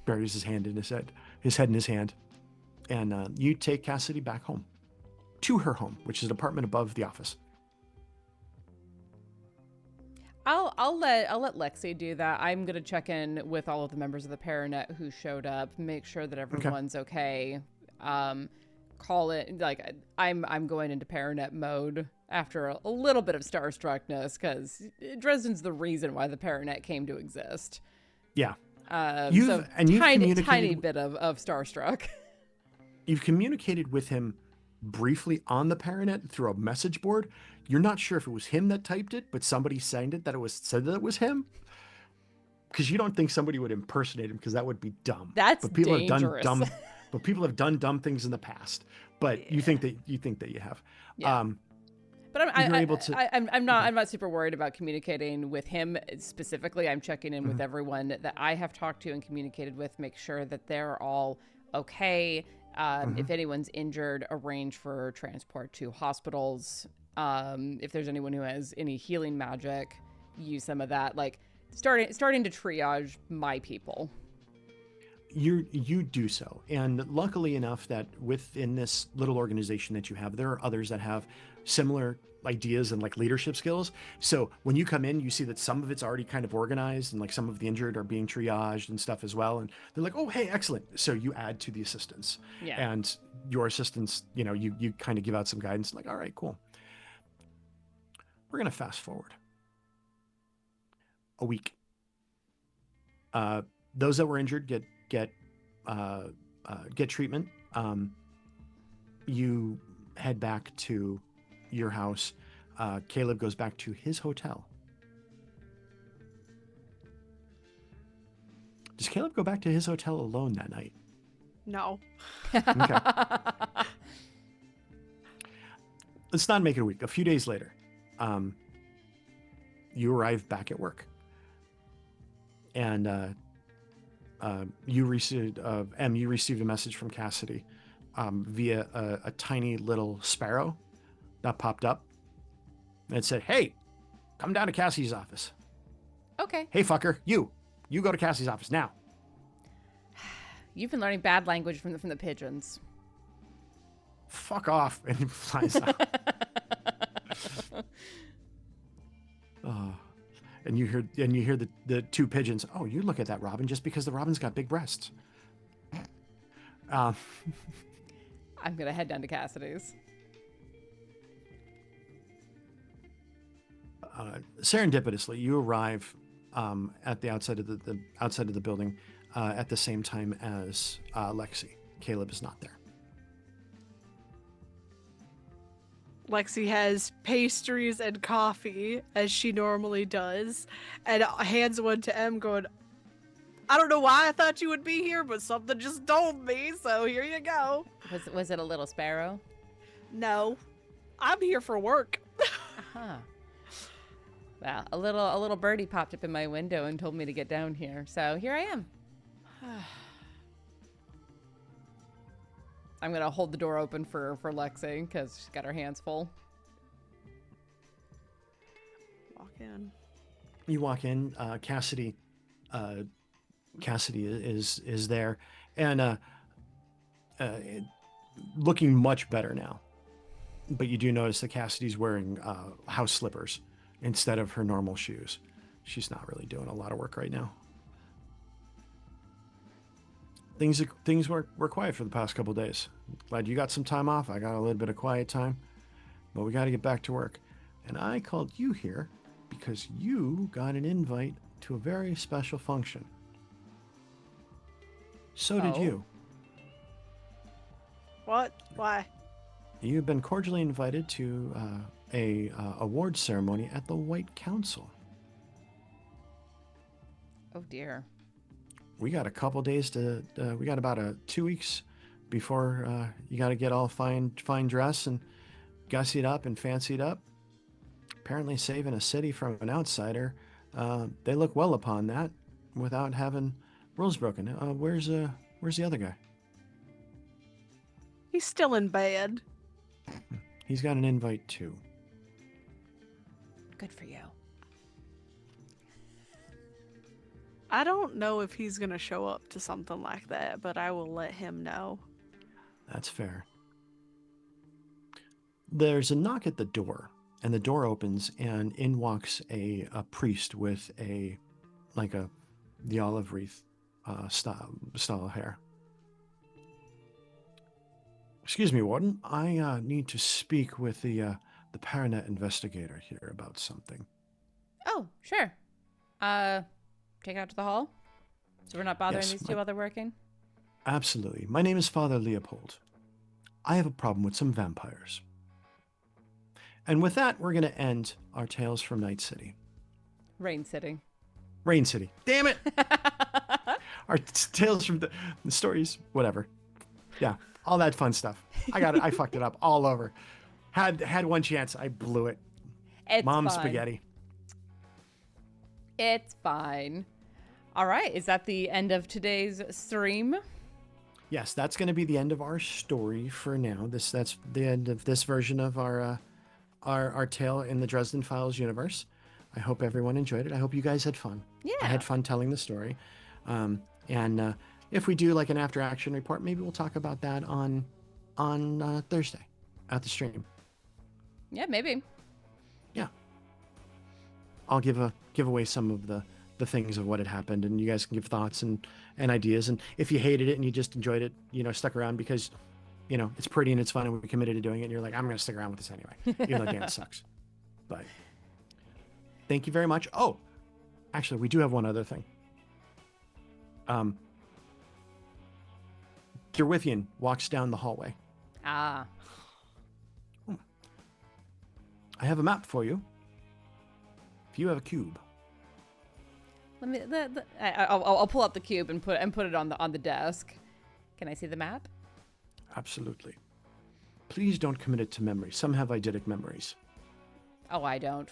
Buries his head in his hand, and you take Cassidy back home to her home, which is an apartment above the office. I'll let Lexi do that. I'm gonna check in with all of the members of the Paranet who showed up, make sure that everyone's okay. Call it like I'm going into Paranet mode after a little bit of starstruckness, because Dresden's the reason why the Paranet came to exist. Yeah. So tiny bit of starstruck. You've communicated with him briefly on the Paranet through a message board. You're not sure if it was him that typed it, but somebody said that it was him. Because you don't think somebody would impersonate him, because that would be dumb. That's but people dangerous. Have done dumb. But people have done dumb things in the past. But you think that you have. Yeah. But I'm not super worried about communicating with him specifically. I'm checking in with everyone that I have talked to and communicated with, make sure that they're all okay. If anyone's injured, arrange for transport to hospitals. If there's anyone who has any healing magic, use some of that. Like starting to triage my people. You do so, and luckily enough that within this little organization that you have, there are others that have similar ideas and like leadership skills. So when you come in, you see that some of it's already kind of organized, and like some of the injured are being triaged and stuff as well. And they're like, "Oh, hey, excellent!" So you add to the assistance, and your assistants, you kind of give out some guidance, like, "All right, cool." We're gonna fast forward a week. Those that were injured get treatment. You head back to your house. Caleb goes back to his hotel. Does Caleb go back to his hotel alone that night? No. Okay. Let's not make it a week. A few days later, you arrive back at work. And you received a message from Cassidy via a tiny little sparrow that popped up. And it said, "Hey, come down to Cassie's office." Okay. "Hey, fucker, you go to Cassie's office now." You've been learning bad language from the pigeons. "Fuck off," and he flies out. And you hear the two pigeons. "Oh, you look at that robin just because the robin's got big breasts." I'm gonna head down to Cassidy's. Serendipitously, you arrive at the outside of the building at the same time as Lexi. Caleb is not there. Lexi has pastries and coffee, as she normally does, and hands one to M, going, "I don't know why I thought you would be here, but something just told me, so here you go." Was it a little sparrow? No, I'm here for work. Uh-huh. Well, a little birdie popped up in my window and told me to get down here, so here I am. I'm gonna hold the door open for Lexi because she's got her hands full. Walk in. You walk in. Cassidy is there, and looking much better now. But you do notice that Cassidy's wearing house slippers instead of her normal shoes. She's not really doing a lot of work right now. Things were quiet for the past couple of days. Glad you got some time off. I got a little bit of quiet time, but we got to get back to work. And I called you here because you got an invite to a very special function. So did you. What? Why? You've been cordially invited to a award ceremony at the White Council. Oh dear. We got a couple days we got about 2 weeks before you got to get all fine dress and gussied up and fancied up. Apparently saving a city from an outsider, they look well upon that without having rules broken. Where's the other guy? He's still in bed. He's got an invite too. Good for you. I don't know if he's gonna show up to something like that, but I will let him know. That's fair. there's a knock at the door, and the door opens, and in walks a priest with the olive wreath style hair. Excuse me, Warden. I need to speak with the Paranet investigator here about something. Oh, sure. Take it out to the hall? So we're not bothering these two while they're working? Absolutely. My name is Father Leopold. I have a problem with some vampires. And with that, we're going to end our Tales from Night City. Rain City. Rain City. Damn it! Our Tales from the stories, whatever. Yeah, all that fun stuff. I got it. I fucked it up all over. Had one chance. I blew it. It's Mom fine. spaghetti. It's fine. All right. Is that the end of today's stream? Yes, that's going to be the end of our story for now. That's the end of this version of our tale in the Dresden Files universe. I hope everyone enjoyed it. I hope you guys had fun. Yeah. I had fun telling the story. And if we do like an after action report, maybe we'll talk about that on Thursday at the stream. Yeah, maybe. Yeah. I'll give away some of the things of what had happened, and you guys can give thoughts and ideas. And if you hated it and you just enjoyed it, stuck around because, it's pretty and it's fun and we're committed to doing it, and you're like, I'm going to stick around with this anyway, even though Dan sucks. But thank you very much. Oh, actually, we do have one other thing. Derwithian walks down the hallway. Ah. I have a map for you. If you have a cube. Let me. I'll pull out the cube and put it on the desk. Can I see the map? Absolutely. Please don't commit it to memory. Some have eidetic memories. Oh, I don't.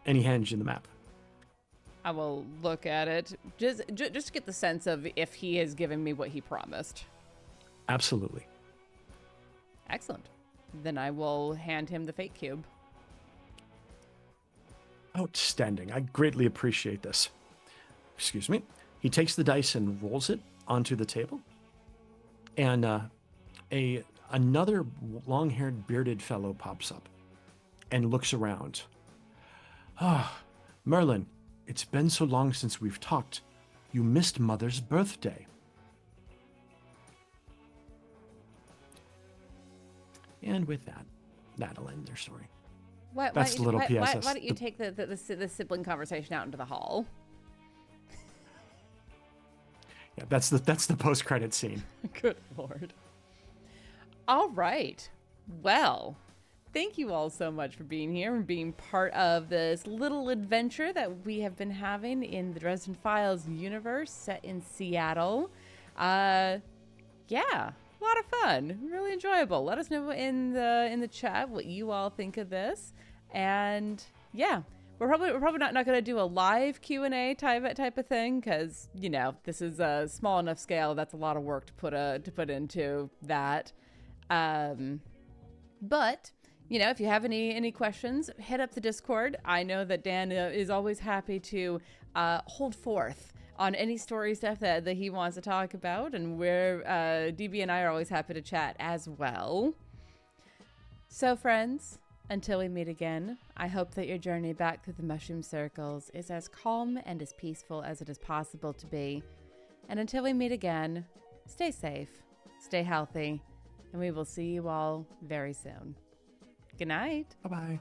And he hands you the map. I will look at it just to get the sense of if he has given me what he promised. Absolutely. Excellent. Then I will hand him the fake cube. Outstanding. I greatly appreciate this. Excuse me. He takes the dice and rolls it onto the table. And another long-haired, bearded fellow pops up and looks around. Ah, Merlin, it's been so long since we've talked. You missed Mother's birthday. And with that, that'll end their story. That's the little PSS. Why don't you take the sibling conversation out into the hall? Yeah, that's the post-credit scene. Good Lord. All right. Well, thank you all so much for being here and being part of this little adventure that we have been having in the Dresden Files universe set in Seattle. Yeah, a lot of fun, really enjoyable. Let us know in the chat what you all think of this, and yeah, we're probably not going to do a live Q&A type of thing because this is a small enough scale that's a lot of work to put into that. But if you have any questions, hit up the Discord. I know that Dan is always happy to hold forth on any story stuff that he wants to talk about, and DB and I are always happy to chat as well. So friends, until we meet again, I hope that your journey back through the mushroom circles is as calm and as peaceful as it is possible to be. And until we meet again, stay safe, stay healthy, and we will see you all very soon. Good night. Bye-bye.